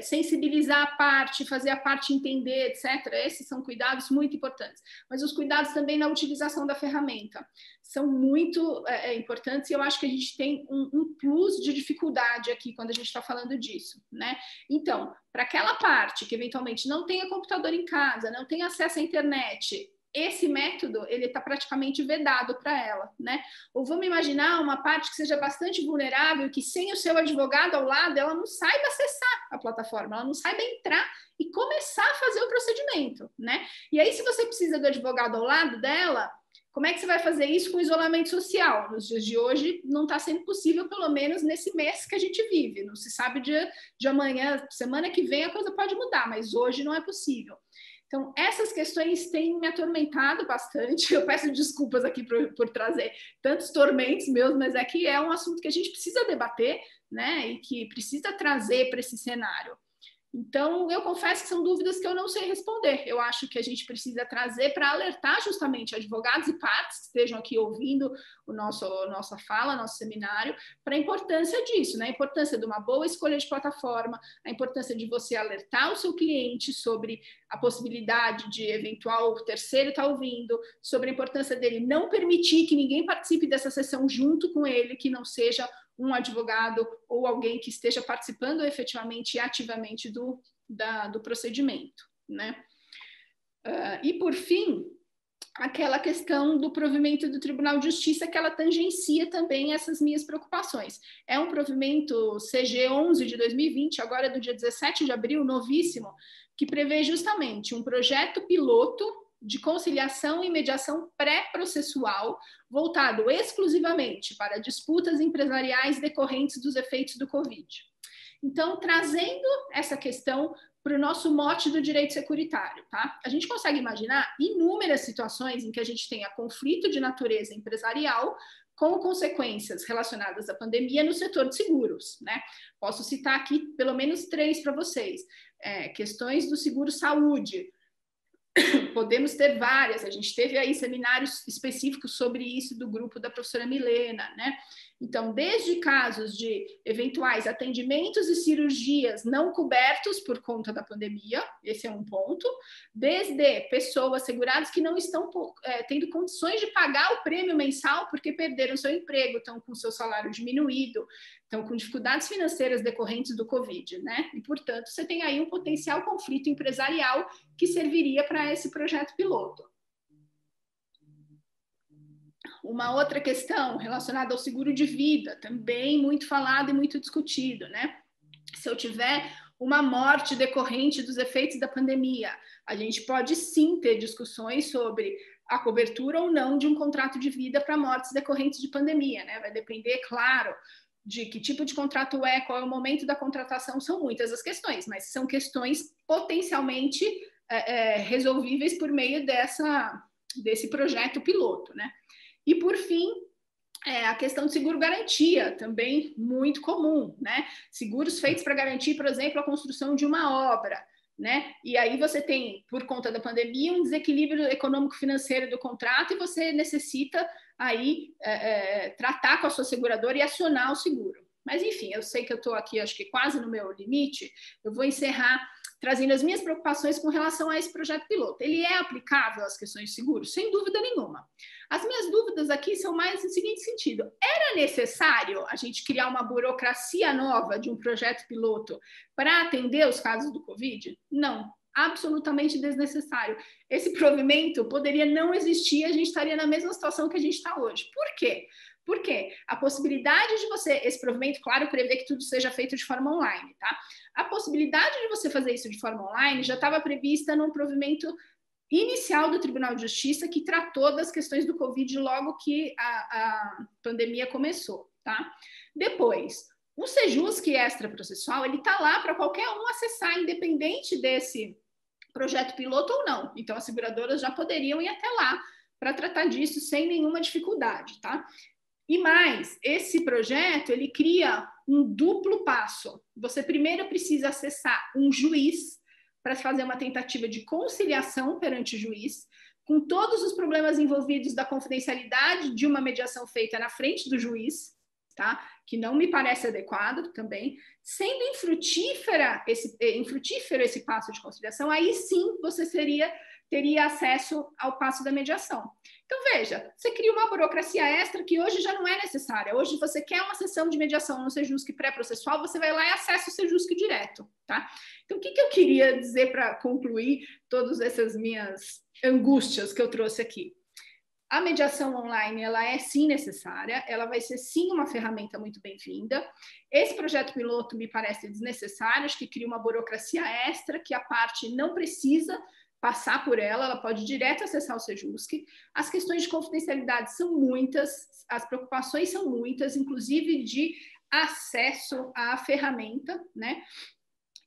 sensibilizar a parte, fazer a parte entender, etc. Esses são cuidados muito importantes. Mas os cuidados também na utilização da ferramenta são muito importantes e eu acho que a gente tem um plus de dificuldade aqui quando a gente está falando disso, né? Então, para aquela parte que eventualmente não tenha computador em casa, não tem acesso à internet, esse método, ele está praticamente vedado para ela, né? Ou vamos imaginar uma parte que seja bastante vulnerável, que sem o seu advogado ao lado, ela não saiba acessar a plataforma, ela não saiba entrar e começar a fazer o procedimento, né? E aí, se você precisa do advogado ao lado dela, como é que você vai fazer isso com isolamento social? Nos dias de hoje, não está sendo possível, pelo menos nesse mês que a gente vive. Não se sabe de amanhã, semana que vem a coisa pode mudar, mas hoje não é possível. Então, essas questões têm me atormentado bastante. Eu peço desculpas aqui por trazer tantos tormentos meus, mas é que é um assunto que a gente precisa debater, né? E que precisa trazer para esse cenário. Então, eu confesso que são dúvidas que eu não sei responder. Eu acho que a gente precisa trazer para alertar justamente advogados e partes que estejam aqui ouvindo nossa fala, nosso seminário, para a importância disso, né? A importância de uma boa escolha de plataforma, a importância de você alertar o seu cliente sobre a possibilidade de eventual terceiro estar ouvindo, sobre a importância dele não permitir que ninguém participe dessa sessão junto com ele, que não seja um advogado ou alguém que esteja participando efetivamente e ativamente do procedimento, né? E, por fim, aquela questão do provimento do Tribunal de Justiça, que ela tangencia também essas minhas preocupações. É um provimento CG 11 de 2020, agora do dia 17 de abril, novíssimo, que prevê justamente um projeto piloto de conciliação e mediação pré-processual voltado exclusivamente para disputas empresariais decorrentes dos efeitos do Covid. Então, trazendo essa questão para o nosso mote do direito securitário, tá? A gente consegue imaginar inúmeras situações em que a gente tenha conflito de natureza empresarial com consequências relacionadas à pandemia no setor de seguros, né? Posso citar aqui pelo menos 3 para vocês. Questões do seguro-saúde. Podemos ter várias, a gente teve aí seminários específicos sobre isso do grupo da professora Milena, né? Então, desde casos de eventuais atendimentos e cirurgias não cobertos por conta da pandemia, esse é um ponto, desde pessoas seguradas que não estão tendo condições de pagar o prêmio mensal porque perderam seu emprego, estão com seu salário diminuído, estão com dificuldades financeiras decorrentes do Covid, né? E, portanto, você tem aí um potencial conflito empresarial que serviria para esse projeto piloto. Uma outra questão relacionada ao seguro de vida, também muito falado e muito discutido, né? Se eu tiver uma morte decorrente dos efeitos da pandemia, a gente pode sim ter discussões sobre a cobertura ou não de um contrato de vida para mortes decorrentes de pandemia, né? Vai depender, claro, de que tipo de contrato é, qual é o momento da contratação, são muitas as questões, mas são questões potencialmente resolvíveis por meio desse projeto piloto, né? E, por fim, a questão de seguro-garantia, também muito comum, né? Seguros feitos para garantir, por exemplo, a construção de uma obra, né? E aí você tem, por conta da pandemia, um desequilíbrio econômico-financeiro do contrato e você necessita aí tratar com a sua seguradora e acionar o seguro. Mas, enfim, eu sei que eu estou aqui, acho que quase no meu limite, eu vou encerrar trazendo as minhas preocupações com relação a esse projeto piloto. Ele é aplicável às questões de seguro? Sem dúvida nenhuma. As minhas dúvidas aqui são mais no seguinte sentido: era necessário a gente criar uma burocracia nova de um projeto piloto para atender os casos do Covid? Não, absolutamente desnecessário. Esse provimento poderia não existir, a gente estaria na mesma situação que a gente está hoje. Por quê? Porque a possibilidade de você, esse provimento, claro, prevê que tudo seja feito de forma online, tá? A possibilidade de você fazer isso de forma online já estava prevista no provimento inicial do Tribunal de Justiça, que tratou das questões do Covid logo que a pandemia começou, tá? Depois, o Sejusc extraprocessual, ele está lá para qualquer um acessar, independente desse projeto piloto ou não. Então, as seguradoras já poderiam ir até lá para tratar disso sem nenhuma dificuldade, tá? E mais, esse projeto, ele cria um duplo passo. Você primeiro precisa acessar um juiz para fazer uma tentativa de conciliação perante o juiz, com todos os problemas envolvidos da confidencialidade de uma mediação feita na frente do juiz, tá? Que não me parece adequado também. Sendo infrutífero esse passo de conciliação, aí sim você teria acesso ao passo da mediação. Então, veja, você cria uma burocracia extra que hoje já não é necessária. Hoje, você quer uma sessão de mediação no Sejusc pré-processual, você vai lá e acessa o Sejusc direto, tá? Então, o que eu queria dizer para concluir todas essas minhas angústias que eu trouxe aqui? A mediação online, ela é sim necessária, ela vai ser sim uma ferramenta muito bem-vinda. Esse projeto piloto me parece desnecessário, acho que cria uma burocracia extra que a parte não precisa passar por ela pode direto acessar o Sejusc. As questões de confidencialidade são muitas, as preocupações são muitas, inclusive de acesso à ferramenta, né?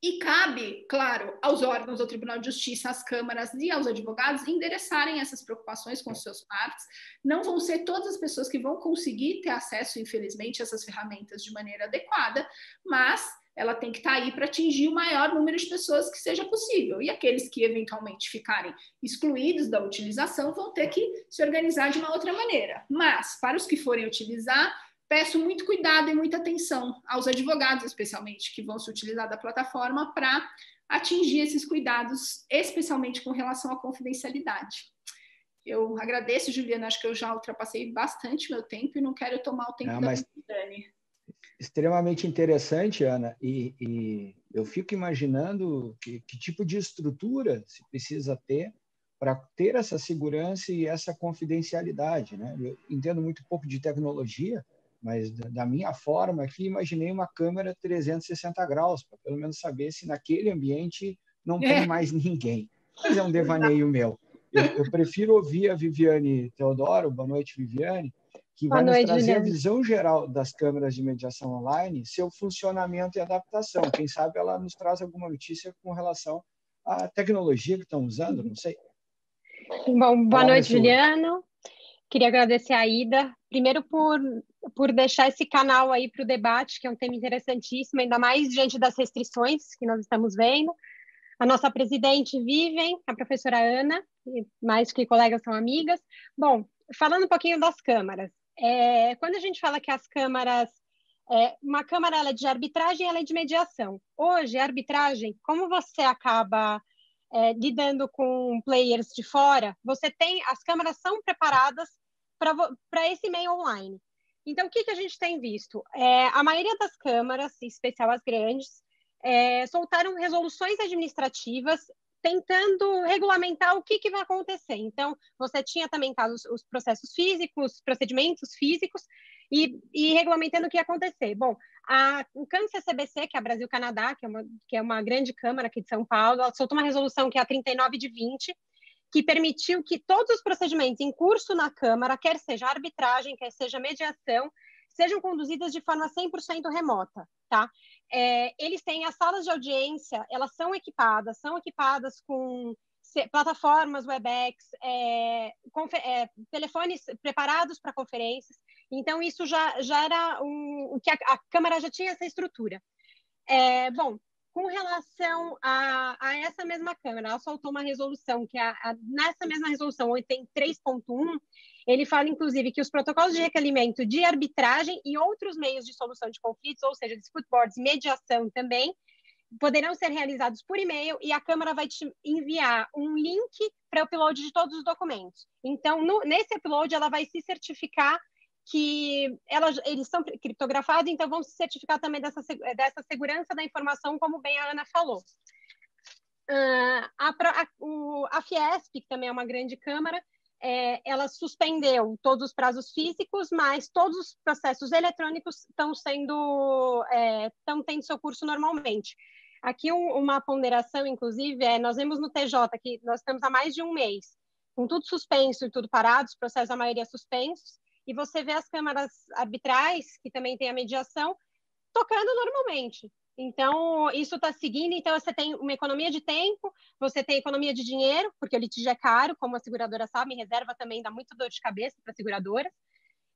E cabe, claro, aos órgãos do Tribunal de Justiça, às câmaras e aos advogados endereçarem essas preocupações com os seus partes. Não vão ser todas as pessoas que vão conseguir ter acesso, infelizmente, a essas ferramentas de maneira adequada, mas ela tem que estar aí para atingir o maior número de pessoas que seja possível. E aqueles que eventualmente ficarem excluídos da utilização vão ter que se organizar de uma outra maneira. Mas, para os que forem utilizar, peço muito cuidado e muita atenção aos advogados, especialmente, que vão se utilizar da plataforma para atingir esses cuidados, especialmente com relação à confidencialidade. Eu agradeço, Juliana, acho que eu já ultrapassei bastante meu tempo e não quero tomar o tempo da Dani. Extremamente interessante, Ana, e eu fico imaginando que tipo de estrutura se precisa ter para ter essa segurança e essa confidencialidade, né? Eu entendo muito pouco de tecnologia, mas da minha forma aqui, imaginei uma câmera 360 graus, para pelo menos saber se naquele ambiente não tem mais ninguém. Mas é um devaneio meu. Eu prefiro ouvir a Viviane Teodoro, boa noite, Viviane, que vai nos trazer a visão geral das câmeras de mediação online, seu funcionamento e adaptação. Quem sabe ela nos traz alguma notícia com relação à tecnologia que estão usando, não sei. Bom, boa noite, Juliano. Queria agradecer a Ida, primeiro por deixar esse canal aí para o debate, que é um tema interessantíssimo, ainda mais diante das restrições que nós estamos vendo. A nossa presidente Vivian, a professora Ana, mais que colegas são amigas. Bom, falando um pouquinho das câmaras. Quando a gente fala que as câmaras... uma câmara ela é de arbitragem e ela é de mediação. Hoje, a arbitragem, como você acaba lidando com players de fora, as câmaras são preparadas para esse meio online. Então, o que a gente tem visto? A maioria das câmaras, em especial as grandes, soltaram resoluções administrativas tentando regulamentar o que vai acontecer. Então, você tinha também casos, os processos físicos, procedimentos físicos, e regulamentando o que ia acontecer. Bom, o CAN-CCBC, que é a Brasil-Canadá, que é uma grande câmara aqui de São Paulo, ela soltou uma resolução que é a 39/20, que permitiu que todos os procedimentos em curso na Câmara, quer seja arbitragem, quer seja mediação, sejam conduzidas de forma 100% remota, tá? Eles têm as salas de audiência, elas são equipadas com plataformas, Webex, telefones preparados para conferências. Então, isso já era o que a Câmara já tinha essa estrutura. Bom, com relação a essa mesma Câmara, ela soltou uma resolução, que nessa mesma resolução 83.1, ele fala, inclusive, que os protocolos de requerimento de arbitragem e outros meios de solução de conflitos, ou seja, dispute boards e mediação também, poderão ser realizados por e-mail e a Câmara vai te enviar um link para o upload de todos os documentos. Então, nesse upload, ela vai se certificar que eles são criptografados, então vão se certificar também dessa segurança da informação, como bem a Ana falou. A Fiesp, que também é uma grande Câmara, ela suspendeu todos os prazos físicos, mas todos os processos eletrônicos estão tendo seu curso normalmente. Aqui uma ponderação, inclusive, nós vemos no TJ que nós estamos há mais de um mês, com tudo suspenso e tudo parado, os processos, a maioria suspensos, e você vê as câmaras arbitrais, que também tem a mediação, tocando normalmente. Então, isso está seguindo. Então, você tem uma economia de tempo, você tem economia de dinheiro, porque o litígio é caro, como a seguradora sabe, reserva também dá muito dor de cabeça para a seguradora.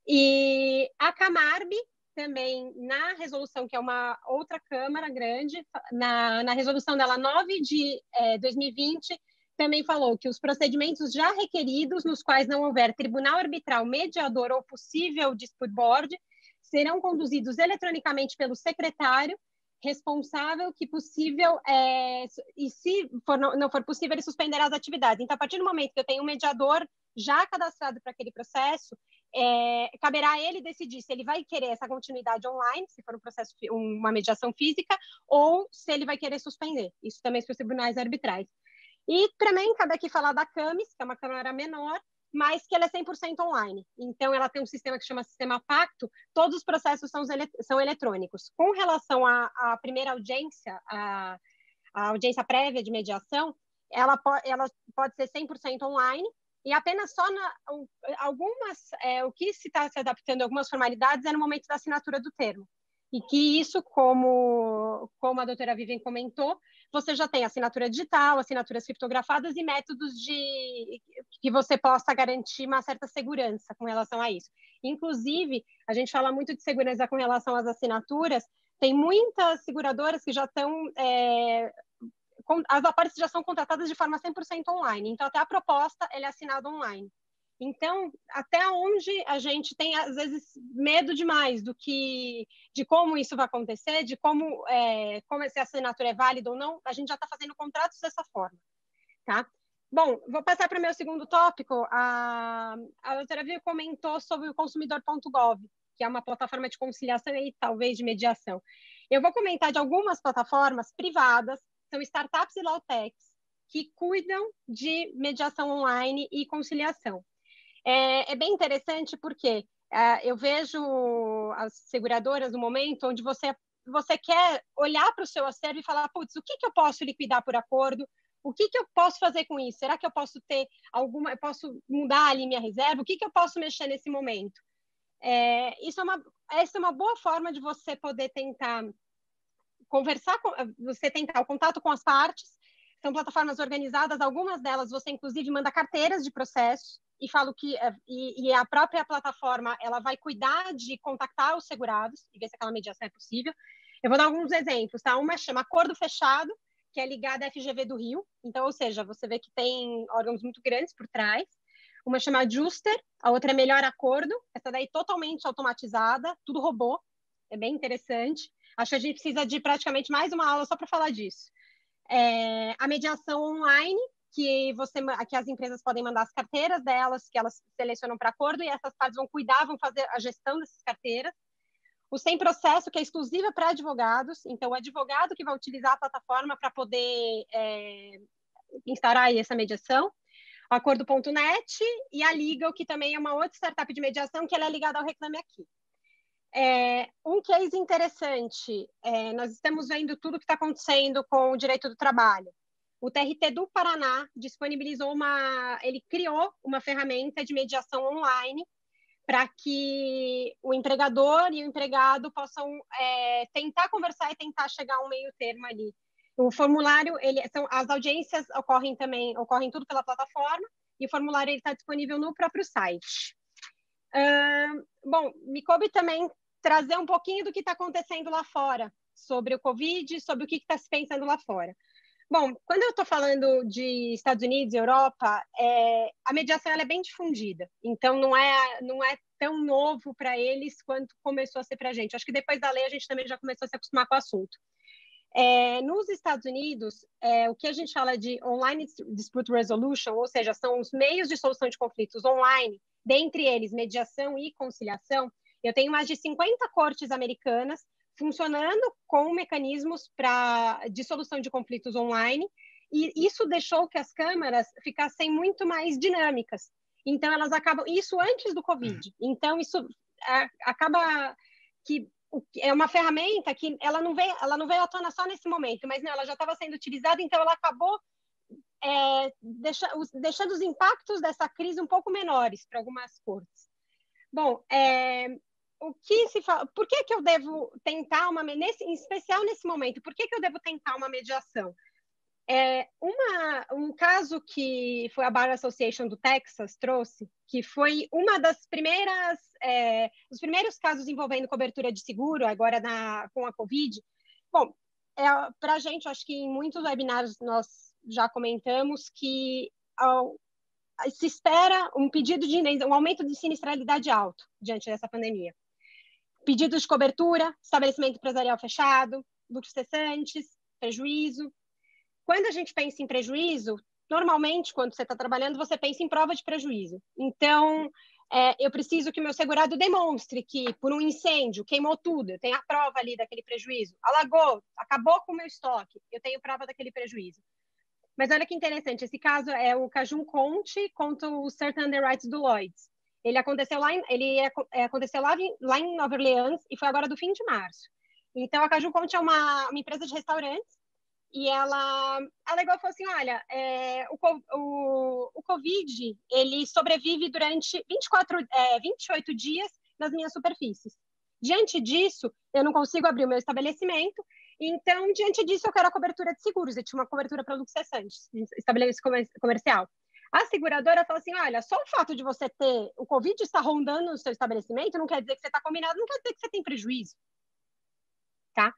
E a Camarb, também, na resolução, que é uma outra Câmara grande, na resolução dela 9 de 2020, também falou que os procedimentos já requeridos, nos quais não houver tribunal arbitral, mediador ou possível dispute board, serão conduzidos eletronicamente pelo secretário responsável, que possível, e se não for possível, ele suspenderá as atividades. Então, a partir do momento que eu tenho um mediador já cadastrado para aquele processo, caberá a ele decidir se ele vai querer essa continuidade online, se for um processo, uma mediação física, ou se ele vai querer suspender. Isso também para os tribunais arbitrais. E também cabe aqui falar da CAMES, que é uma câmara menor, mas que ela é 100% online. Então, ela tem um sistema que chama Sistema Pacto, todos os processos são eletrônicos. Com relação à primeira audiência, a audiência prévia de mediação, ela pode ser 100% online, e apenas só o que se está se adaptando a algumas formalidades é no momento da assinatura do termo. E que isso, como a doutora Vivian comentou, você já tem assinatura digital, assinaturas criptografadas e métodos que você possa garantir uma certa segurança com relação a isso. Inclusive, a gente fala muito de segurança com relação às assinaturas, tem muitas seguradoras que já estão... as apólices já são contratadas de forma 100% online, então até a proposta ela é assinada online. Então, até onde a gente tem, às vezes, medo demais de como isso vai acontecer, de como se a assinatura é válida ou não, a gente já está fazendo contratos dessa forma, tá? Bom, vou passar para o meu segundo tópico. A doutora Viu comentou sobre o consumidor.gov, que é uma plataforma de conciliação e talvez de mediação. Eu vou comentar de algumas plataformas privadas, são startups e lawtechs, que cuidam de mediação online e conciliação. É bem interessante porque eu vejo as seguradoras no momento onde você quer olhar para o seu acervo e falar, putz, o que eu posso liquidar por acordo? O que eu posso fazer com isso? Será que eu posso ter eu posso mudar ali minha reserva? O que eu posso mexer nesse momento? Essa é uma boa forma de você poder tentar conversar, você tentar o contato com as partes. São plataformas organizadas, algumas delas você inclusive manda carteiras de processo e falo que a própria plataforma ela vai cuidar de contactar os segurados e ver se aquela mediação é possível. Eu vou dar alguns exemplos, tá? Uma chama Acordo Fechado, que é ligada à FGV do Rio, então, ou seja, você vê que tem órgãos muito grandes por trás. Uma chama Juster, a outra é Melhor Acordo, essa daí totalmente automatizada, tudo robô, é bem interessante. Acho que a gente precisa de praticamente mais uma aula só para falar disso. A mediação online, que as empresas podem mandar as carteiras delas, que elas selecionam para acordo, e essas partes vão cuidar, vão fazer a gestão dessas carteiras. O Sem Processo, que é exclusiva para advogados, então o advogado que vai utilizar a plataforma para poder instaurar aí essa mediação. O Acordo.net e a Legal, que também é uma outra startup de mediação, que ela é ligada ao Reclame Aqui. Um case interessante, nós estamos vendo tudo que está acontecendo com o direito do trabalho. O TRT do Paraná disponibilizou ele criou uma ferramenta de mediação online para que o empregador e o empregado possam tentar conversar e tentar chegar a um meio termo ali. O formulário, as audiências ocorrem tudo pela plataforma, e o formulário está disponível no próprio site. Bom, me coube também trazer um pouquinho do que está acontecendo lá fora, sobre o Covid, sobre o que está se pensando lá fora. Bom, quando eu estou falando de Estados Unidos e Europa, a mediação ela é bem difundida, então não é tão novo para eles quanto começou a ser para a gente. Acho que depois da lei a gente também já começou a se acostumar com o assunto. Nos Estados Unidos, o que a gente fala de Online Dispute Resolution, ou seja, são os meios de solução de conflitos online, dentre eles mediação e conciliação. Eu tenho mais de 50 cortes americanas funcionando com mecanismos de solução de conflitos online, e isso deixou que as câmaras ficassem muito mais dinâmicas. Então, elas acabam... Isso antes do Covid. Então, isso acaba que é uma ferramenta que ela não veio à tona só nesse momento, mas não, ela já estava sendo utilizada, então ela acabou deixando os impactos dessa crise um pouco menores para algumas cortes. Bom, o que se fala? Por que eu devo tentar em especial nesse momento, por que eu devo tentar uma mediação? Um caso que foi a Bar Association do Texas trouxe, que foi uma das os primeiros casos envolvendo cobertura de seguro, agora com a Covid. Bom, para a gente, acho que em muitos webinários nós já comentamos que se espera um aumento de sinistralidade alto diante dessa pandemia. Pedidos de cobertura, estabelecimento empresarial fechado, lucros cessantes, prejuízo. Quando a gente pensa em prejuízo, normalmente, quando você está trabalhando, você pensa em prova de prejuízo. Então, eu preciso que o meu segurado demonstre que, por um incêndio, queimou tudo, eu tenho a prova ali daquele prejuízo. Alagou, acabou com o meu estoque, eu tenho prova daquele prejuízo. Mas olha que interessante, esse caso é o Cajun Conte contra o Certain Underwrites do Lloyds. Ele aconteceu lá em Nova Orleans e foi agora do fim de março. Então, a Cajun Conte é uma empresa de restaurantes, e ela alegou e falou assim, olha, o Covid, ele sobrevive durante 28 dias nas minhas superfícies. Diante disso, eu não consigo abrir o meu estabelecimento, então, diante disso, eu quero a cobertura de seguros. Eu tinha uma cobertura para lucros cessantes, estabelecimento comercial. A seguradora falou assim, olha, só o fato de você ter o Covid estar rondando no seu estabelecimento não quer dizer que você está combinado, não quer dizer que você tem prejuízo. Tá?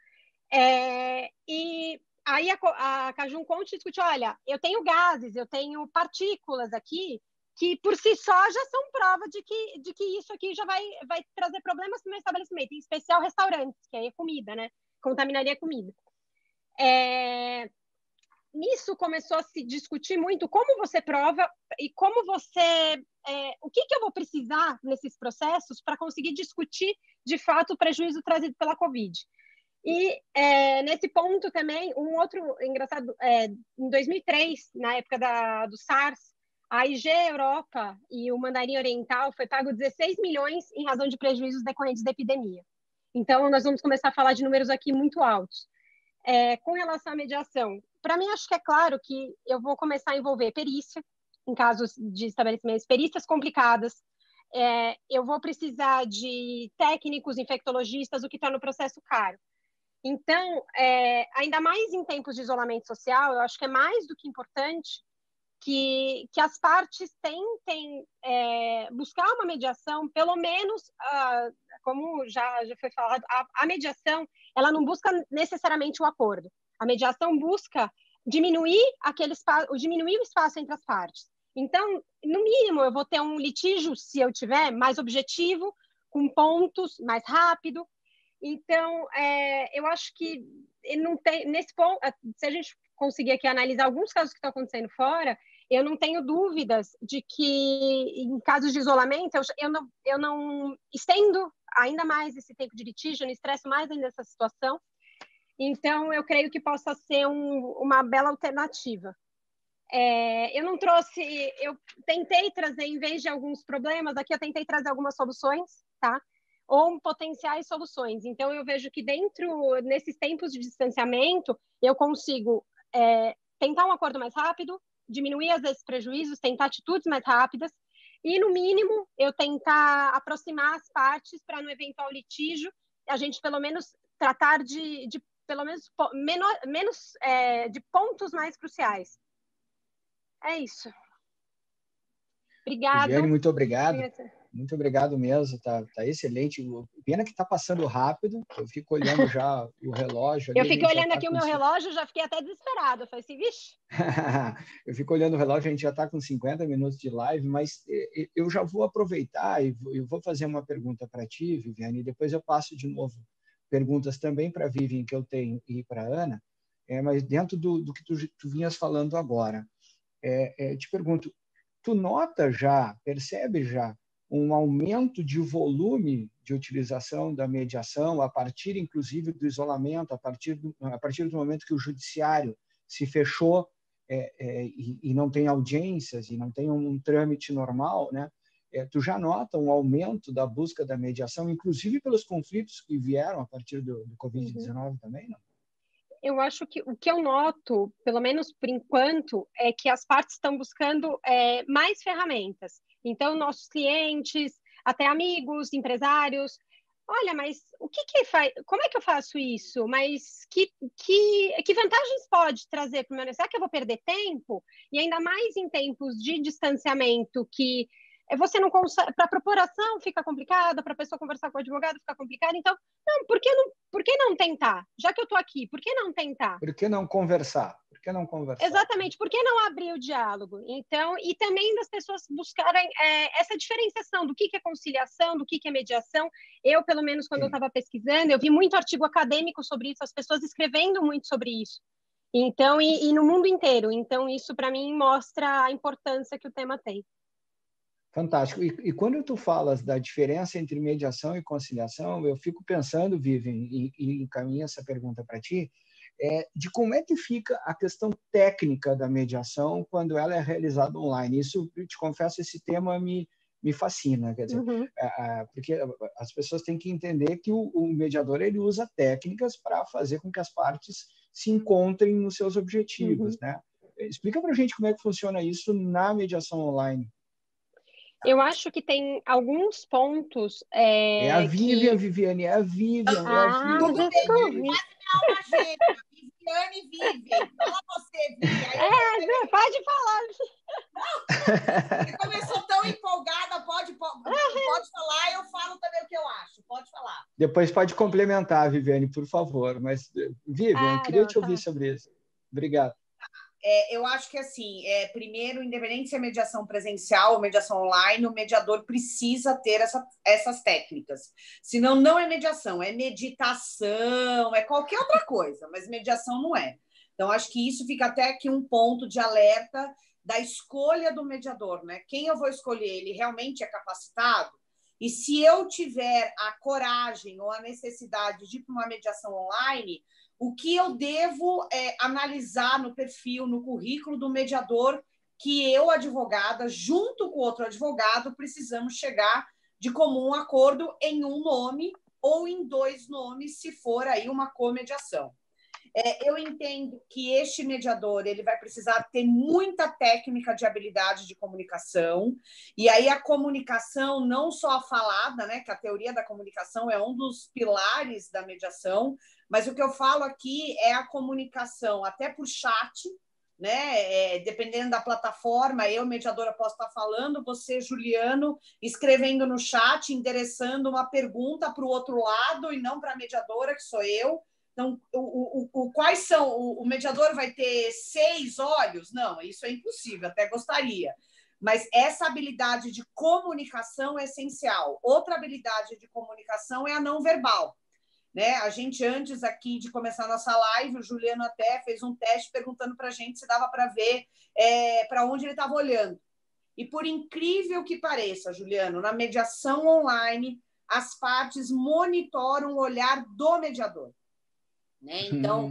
E aí a Cajun Conte discutiu, olha, eu tenho gases, eu tenho partículas aqui, que por si só já são prova de que isso aqui já vai trazer problemas para o meu estabelecimento, em especial restaurantes, que aí é comida, né? Contaminaria a comida. Nisso começou a se discutir muito como você prova e como você... o que eu vou precisar nesses processos para conseguir discutir, de fato, o prejuízo trazido pela Covid. E nesse ponto também, um outro engraçado, em 2003, na época do SARS, a IG Europa e o Mandarim Oriental foi pago 16 milhões em razão de prejuízos decorrentes da epidemia. Então, nós vamos começar a falar de números aqui muito altos. Com relação à mediação, para mim, acho que é claro que eu vou começar a envolver perícia, em casos de estabelecimentos, perícias complicadas. Eu vou precisar de técnicos, infectologistas, o que torna o processo caro. Então, ainda mais em tempos de isolamento social, eu acho que é mais do que importante que as partes tentem buscar uma mediação, pelo menos, como já foi falado, a mediação, ela não busca necessariamente o acordo. A mediação busca diminuir o espaço entre as partes. Então, no mínimo, eu vou ter um litígio, se eu tiver, mais objetivo, com pontos, mais rápido. Então, eu acho que não tem, nesse ponto, se a gente conseguir aqui analisar alguns casos que estão acontecendo fora, eu não tenho dúvidas de que, em casos de isolamento, eu não estendo ainda mais esse tempo de litígio, não estresso mais ainda essa situação. Então, eu creio que possa ser uma bela alternativa. Eu tentei trazer, em vez de alguns problemas, aqui eu tentei trazer algumas soluções, tá? Ou potenciais soluções. Então, eu vejo que nesses tempos de distanciamento, eu consigo tentar um acordo mais rápido, diminuir, às vezes, prejuízos, tentar atitudes mais rápidas, e, no mínimo, eu tentar aproximar as partes para, no eventual litígio, a gente, pelo menos, tratar de pelo menos, menos de pontos mais cruciais. É isso. Obrigado. Viviane, muito obrigado. Muito obrigado mesmo, tá excelente. Pena que está passando rápido, eu fico olhando já o relógio. Eu fiquei olhando aqui o meu relógio, já fiquei até desesperado. Eu falei assim, vixe. Eu fico olhando o relógio, a gente já está com 50 minutos de live, mas eu já vou aproveitar e vou fazer uma pergunta para ti, Viviane, e depois eu passo de novo perguntas também para a Viviane que eu tenho e para a Ana, mas dentro do que tu vinhas falando agora. Te pergunto, tu nota já, percebe já um aumento de volume de utilização da mediação a partir, inclusive, do isolamento, a partir do momento que o judiciário se fechou e não tem audiências e não tem um trâmite normal, né? Tu já nota um aumento da busca da mediação, inclusive pelos conflitos que vieram a partir do Covid-19 também, não? Eu acho que o que eu noto, pelo menos por enquanto, é que as partes estão buscando mais ferramentas. Então, nossos clientes, até amigos, empresários, olha, mas o que faz? Como é que eu faço isso? Mas que vantagens pode trazer para o meu negócio? Será que eu vou perder tempo? E ainda mais em tempos de distanciamento, que você não consegue, para a procuração fica complicado, para a pessoa conversar com o advogado fica complicado. Então, por que não tentar? Já que eu estou aqui, por que não tentar? Por que não conversar? Por que não conversar? Exatamente, por que não abrir o diálogo? Então, e também das pessoas buscarem essa diferenciação do que é conciliação, do que é mediação. Eu, pelo menos, quando eu estava pesquisando, eu vi muito artigo acadêmico sobre isso, as pessoas escrevendo muito sobre isso. Então, e no mundo inteiro. Então, isso, para mim, mostra a importância que o tema tem. Fantástico. E quando tu falas da diferença entre mediação e conciliação, eu fico pensando, Vivian, e encaminho essa pergunta para ti, de como é que fica a questão técnica da mediação quando ela é realizada online. Isso, eu te confesso, esse tema me fascina, quer dizer, porque as pessoas têm que entender que o mediador ele usa técnicas para fazer com que as partes se encontrem nos seus objetivos, né? Explica para a gente como é que funciona isso na mediação online. Eu acho que tem alguns pontos. É a Vivian, Viviane, é a Vivian. Tudo bem, quase me dá uma gêmea. Viviane vive. Fala você, Vivian. Pode falar. Você começou tão empolgada, pode falar, eu falo também o que eu acho. Pode falar. Depois pode complementar, Viviane, por favor. Mas, Vivian, eu queria te ouvir sobre isso. Obrigado. Eu acho que, assim, primeiro, independente se é mediação presencial ou mediação online, o mediador precisa ter essas técnicas. Senão, não é mediação, é meditação, é qualquer outra coisa, mas mediação não é. Então, acho que isso fica até aqui um ponto de alerta da escolha do mediador, né? Quem eu vou escolher, ele realmente é capacitado? E se eu tiver a coragem ou a necessidade de ir para uma mediação online, o que eu devo analisar no perfil, no currículo do mediador, que eu, advogada, junto com outro advogado, precisamos chegar de comum acordo em um nome ou em 2 nomes, se for aí uma comediação. Eu entendo que este mediador ele vai precisar ter muita técnica de habilidade de comunicação, e aí a comunicação não só a falada, né, que a teoria da comunicação é um dos pilares da mediação, mas o que eu falo aqui é a comunicação até por chat, né? Dependendo da plataforma, eu, mediadora, posso estar falando, você, Juliano, escrevendo no chat, endereçando uma pergunta para o outro lado e não para a mediadora, que sou eu. Então, quais são? O mediador vai ter 6 olhos? Não, isso é impossível, até gostaria. Mas essa habilidade de comunicação é essencial. Outra habilidade de comunicação é a não verbal. Né? A gente, antes aqui de começar a nossa live, o Juliano até fez um teste perguntando para a gente se dava para ver para onde ele estava olhando. E por incrível que pareça, Juliano, na mediação online, as partes monitoram o olhar do mediador. Né? Então,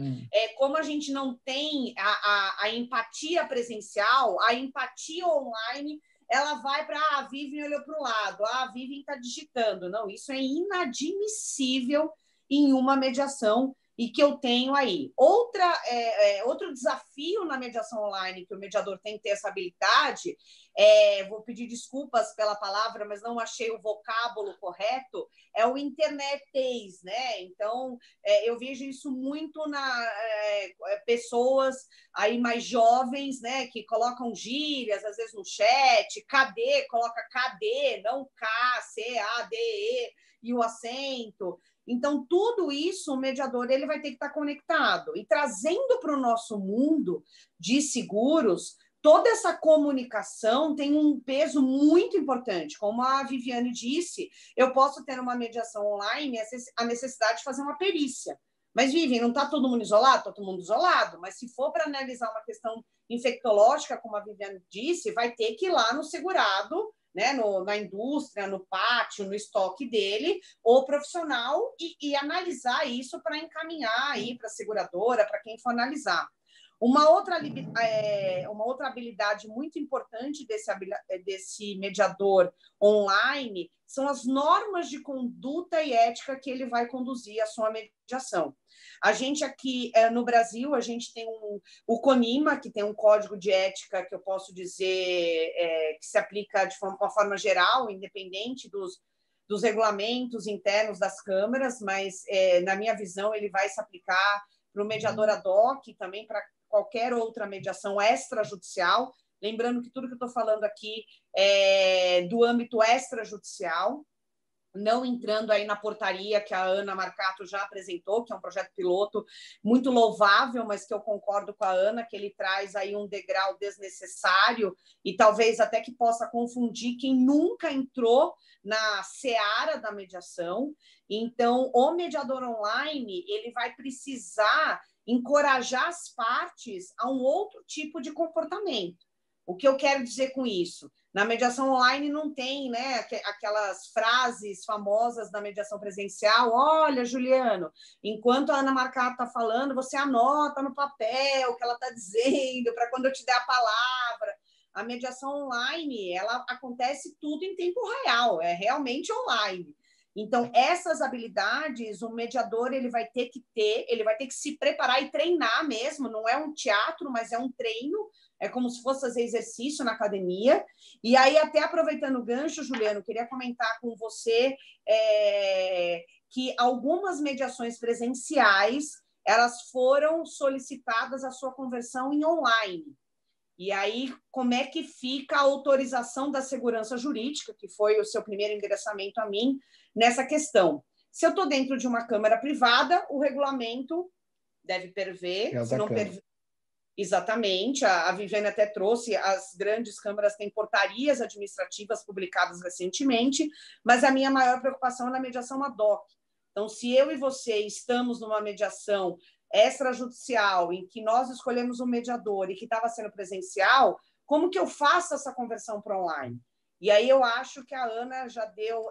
como a gente não tem a empatia presencial, a empatia online, ela vai para a Vivian olhou para o lado, a Vivian está digitando. Não, isso é inadmissível em uma mediação e que eu tenho aí. Outro desafio na mediação online, que o mediador tem que ter essa habilidade, vou pedir desculpas pela palavra, mas não achei o vocábulo correto, é o internetês, né? Então, eu vejo isso muito na pessoas aí mais jovens, né, que colocam gírias, às vezes no chat, KD, coloca KD, não K, C, A, D, E, e o acento. Então, tudo isso, o mediador ele vai ter que estar conectado. E trazendo para o nosso mundo de seguros, toda essa comunicação tem um peso muito importante. Como a Viviane disse, eu posso ter uma mediação online a necessidade de fazer uma perícia. Mas, Viviane, não está todo mundo isolado? Está todo mundo isolado. Mas se for para analisar uma questão infectológica, como a Viviane disse, vai ter que ir lá no segurado, né, na indústria, no pátio, no estoque dele, o profissional, e analisar isso para encaminhar aí para a seguradora, para quem for analisar. Uma outra habilidade muito importante desse mediador online são as normas de conduta e ética que ele vai conduzir a sua mediação. A gente aqui no Brasil, a gente tem o CONIMA, que tem um código de ética que eu posso dizer que se aplica de uma forma geral, independente dos regulamentos internos das câmaras, mas, na minha visão, ele vai se aplicar para o mediador ad hoc, também para qualquer outra mediação extrajudicial. Lembrando que tudo que eu estou falando aqui é do âmbito extrajudicial, não entrando aí na portaria que a Ana Marcato já apresentou, que é um projeto piloto muito louvável, mas que eu concordo com a Ana, que ele traz aí um degrau desnecessário e talvez até que possa confundir quem nunca entrou na seara da mediação. Então, o mediador online, ele vai precisar encorajar as partes a um outro tipo de comportamento. O que eu quero dizer com isso? Na mediação online não tem, né, aquelas frases famosas da mediação presencial. Olha, Juliano, enquanto a Ana Marcato está falando, você anota no papel o que ela está dizendo, para quando eu te der a palavra. A mediação online, ela acontece tudo em tempo real, é realmente online. Então, essas habilidades, o mediador ele vai ter que se preparar e treinar mesmo, não é um teatro, mas é um treino, é como se fosse fazer exercício na academia. E aí, até aproveitando o gancho, Juliano, queria comentar com você que algumas mediações presenciais, elas foram solicitadas a sua conversão em online. E aí, como é que fica a autorização da segurança jurídica, que foi o seu primeiro endereçamento a mim, nessa questão? Se eu estou dentro de uma câmara privada, o regulamento deve prever, se não prever... Exatamente, a Viviane até trouxe, as grandes câmaras têm portarias administrativas publicadas recentemente, mas a minha maior preocupação é na mediação ad hoc. Então, se eu e você estamos numa mediação extrajudicial, em que nós escolhemos um mediador e que estava sendo presencial, como que eu faço essa conversão para online? E aí eu acho que a Ana já deu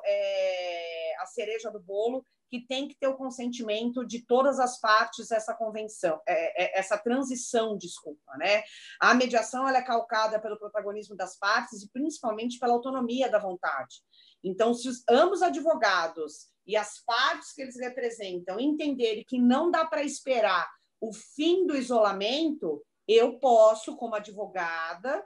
a cereja do bolo, que tem que ter o consentimento de todas as partes dessa convenção, essa transição, desculpa, né? A mediação ela é calcada pelo protagonismo das partes e principalmente pela autonomia da vontade. Então, se ambos advogados e as partes que eles representam entenderem que não dá para esperar o fim do isolamento, eu posso, como advogada,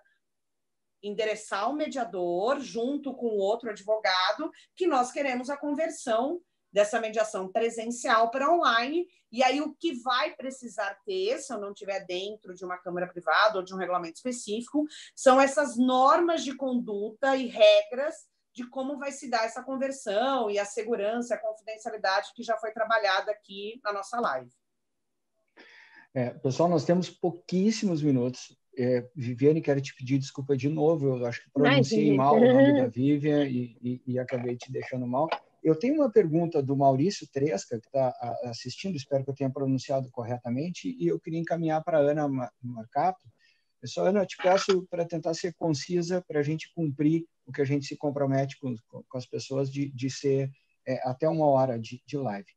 endereçar o mediador junto com o outro advogado que nós queremos a conversão dessa mediação presencial para online, e aí o que vai precisar ter, se eu não estiver dentro de uma câmara privada ou de um regulamento específico, são essas normas de conduta e regras de como vai se dar essa conversão e a segurança, a confidencialidade que já foi trabalhada aqui na nossa live. Pessoal, nós temos pouquíssimos minutos. Viviane, quero te pedir desculpa de novo, eu acho que pronunciei mal o nome da Vivian e acabei te deixando mal. Eu tenho uma pergunta do Maurício Tresca, que está assistindo, espero que eu tenha pronunciado corretamente, e eu queria encaminhar para a Ana Marcato. Pessoal, Ana, eu te peço para tentar ser concisa, para a gente cumprir o que a gente se compromete com as pessoas de ser até 1 hora de live.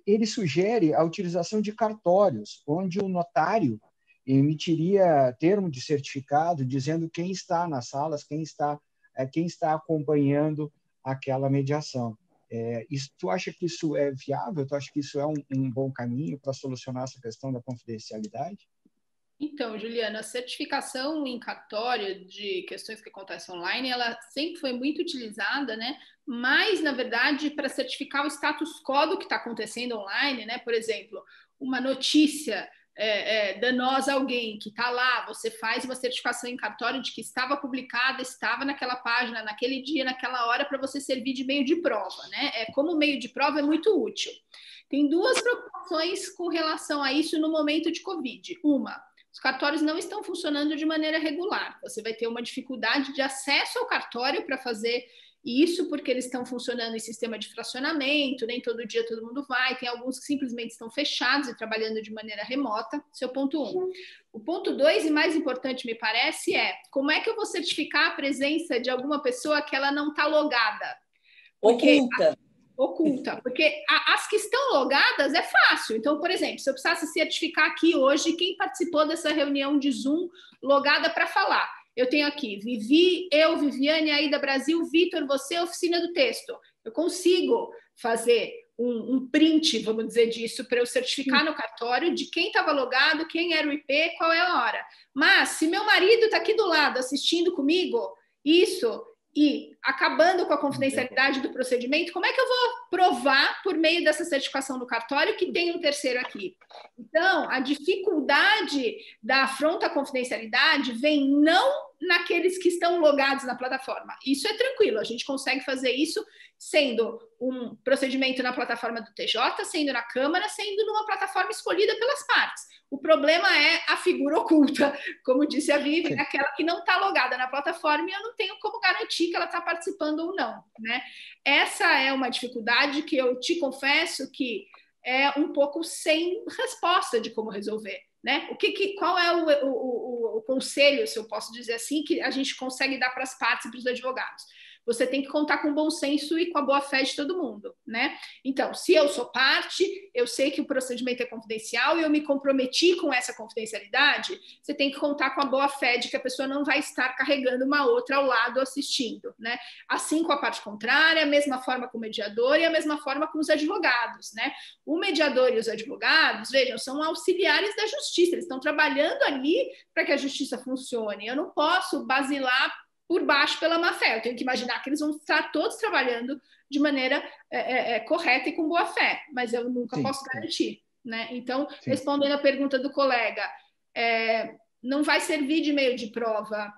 Ele sugere a utilização de cartórios, onde o notário emitiria termo de certificado dizendo quem está nas salas, quem está acompanhando aquela mediação. Tu acha que isso é viável? Tu acha que isso é um bom caminho para solucionar essa questão da confidencialidade? Então, Juliana, a certificação em cartório de questões que acontecem online, ela sempre foi muito utilizada, né? Mas, na verdade, para certificar o status quo do que está acontecendo online, né? Por exemplo, uma notícia danosa a alguém que está lá, você faz uma certificação em cartório de que estava publicada, estava naquela página, naquele dia, naquela hora, para você servir de meio de prova, né? Como meio de prova é muito útil. Tem duas preocupações com relação a isso no momento de Covid. Uma, os cartórios não estão funcionando de maneira regular. Você vai ter uma dificuldade de acesso ao cartório para fazer isso, porque eles estão funcionando em sistema de fracionamento, nem todo dia todo mundo vai, tem alguns que simplesmente estão fechados e trabalhando de maneira remota. Esse é o ponto 1. O ponto 2, e mais importante, me parece, é como é que eu vou certificar a presença de alguma pessoa que ela não está logada? Oculta, porque as que estão logadas é fácil. Então, por exemplo, se eu precisasse certificar aqui hoje quem participou dessa reunião de Zoom logada para falar, eu tenho aqui Vivi, eu, Viviane, Aida Brasil, Vitor, você, Oficina do Texto. Eu consigo fazer um print, vamos dizer, disso para eu certificar no cartório de quem estava logado, quem era o IP, qual é a hora. Mas se meu marido está aqui do lado assistindo comigo, isso... e acabando com a confidencialidade do procedimento, como é que eu vou provar por meio dessa certificação do cartório que tem um terceiro aqui? Então, a dificuldade da afronta à confidencialidade vem não naqueles que estão logados na plataforma. Isso é tranquilo, a gente consegue fazer isso sendo um procedimento na plataforma do TJ, sendo na Câmara, sendo numa plataforma escolhida pelas partes. O problema é a figura oculta, como disse a Vivi, aquela que não está logada na plataforma e eu não tenho como garantir que ela está participando ou não, né? Essa é uma dificuldade que eu te confesso que é um pouco sem resposta de como resolver, né? Qual é o conselho, se eu posso dizer assim, que a gente consegue dar para as partes e para os advogados? Você tem que contar com o bom senso e com a boa-fé de todo mundo, né? Então, se eu sou parte, eu sei que o procedimento é confidencial e eu me comprometi com essa confidencialidade, você tem que contar com a boa-fé de que a pessoa não vai estar carregando uma outra ao lado assistindo, né? Assim com a parte contrária, a mesma forma com o mediador e a mesma forma com os advogados, né? O mediador e os advogados, vejam, são auxiliares da justiça, eles estão trabalhando ali para que a justiça funcione. Eu não posso basilar por baixo pela má-fé. Eu tenho que imaginar que eles vão estar todos trabalhando de maneira correta e com boa-fé, mas eu nunca posso garantir, né? Então, respondendo a pergunta do colega, não vai servir de meio de prova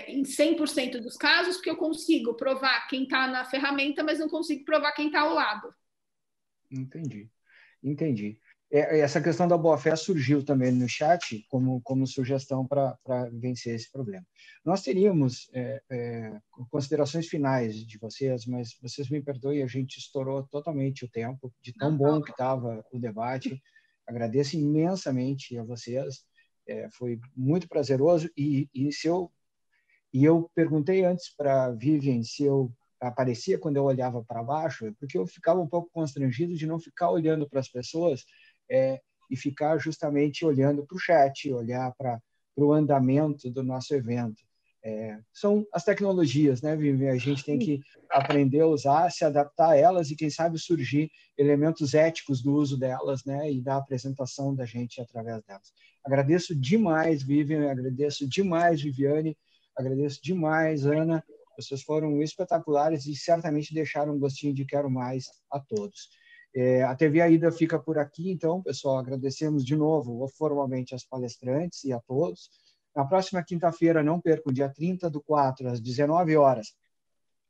em 100% dos casos, porque eu consigo provar quem está na ferramenta, mas não consigo provar quem está ao lado. Entendi. Essa questão da boa-fé surgiu também no chat como sugestão para vencer esse problema. Nós teríamos considerações finais de vocês, mas vocês me perdoem, a gente estourou totalmente o tempo, de tão bom que estava o debate. Agradeço imensamente a vocês, foi muito prazeroso. E eu perguntei antes para a Vivian se eu aparecia quando eu olhava para baixo, porque eu ficava um pouco constrangido de não ficar olhando para as pessoas e ficar justamente olhando para o chat, olhar para o andamento do nosso evento. São as tecnologias, né, Vivi? A gente tem que aprender a usar, se adaptar a elas e, quem sabe, surgir elementos éticos do uso delas, né, e da apresentação da gente através delas. Agradeço demais, Vivian, agradeço demais, Viviane, agradeço demais, Ana. Vocês foram espetaculares e certamente deixaram um gostinho de quero mais a todos. A TV Aida fica por aqui, então, pessoal, agradecemos de novo formalmente às palestrantes e a todos. Na próxima quinta-feira, não percam, dia 30/4, às 19 horas,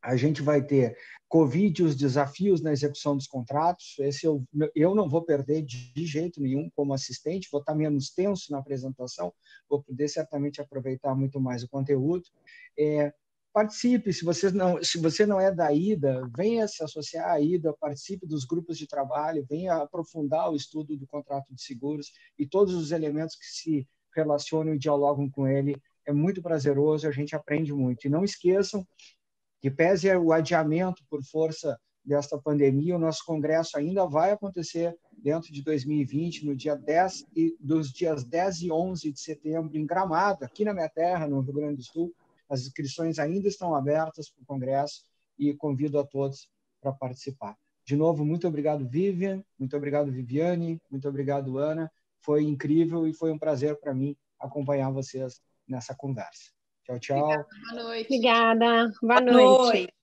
a gente vai ter Covid, os desafios na execução dos contratos. Esse eu não vou perder de jeito nenhum como assistente, vou estar menos tenso na apresentação, vou poder certamente aproveitar muito mais o conteúdo. Participe, se você não é da AIDA, venha se associar à AIDA, participe dos grupos de trabalho, venha aprofundar o estudo do contrato de seguros e todos os elementos que se relacionam e dialogam com ele. É muito prazeroso, a gente aprende muito. E não esqueçam que, pese o adiamento por força desta pandemia, o nosso congresso ainda vai acontecer dentro de 2020, no dia 10 dos dias 10 e 11 de setembro, em Gramado, aqui na minha terra, no Rio Grande do Sul. As inscrições ainda estão abertas para o Congresso e convido a todos para participar. De novo, muito obrigado, Vivian, muito obrigado, Viviane, muito obrigado, Ana. Foi incrível e foi um prazer para mim acompanhar vocês nessa conversa. Tchau, tchau. Obrigada, boa noite. Obrigada, boa Boa noite. noite.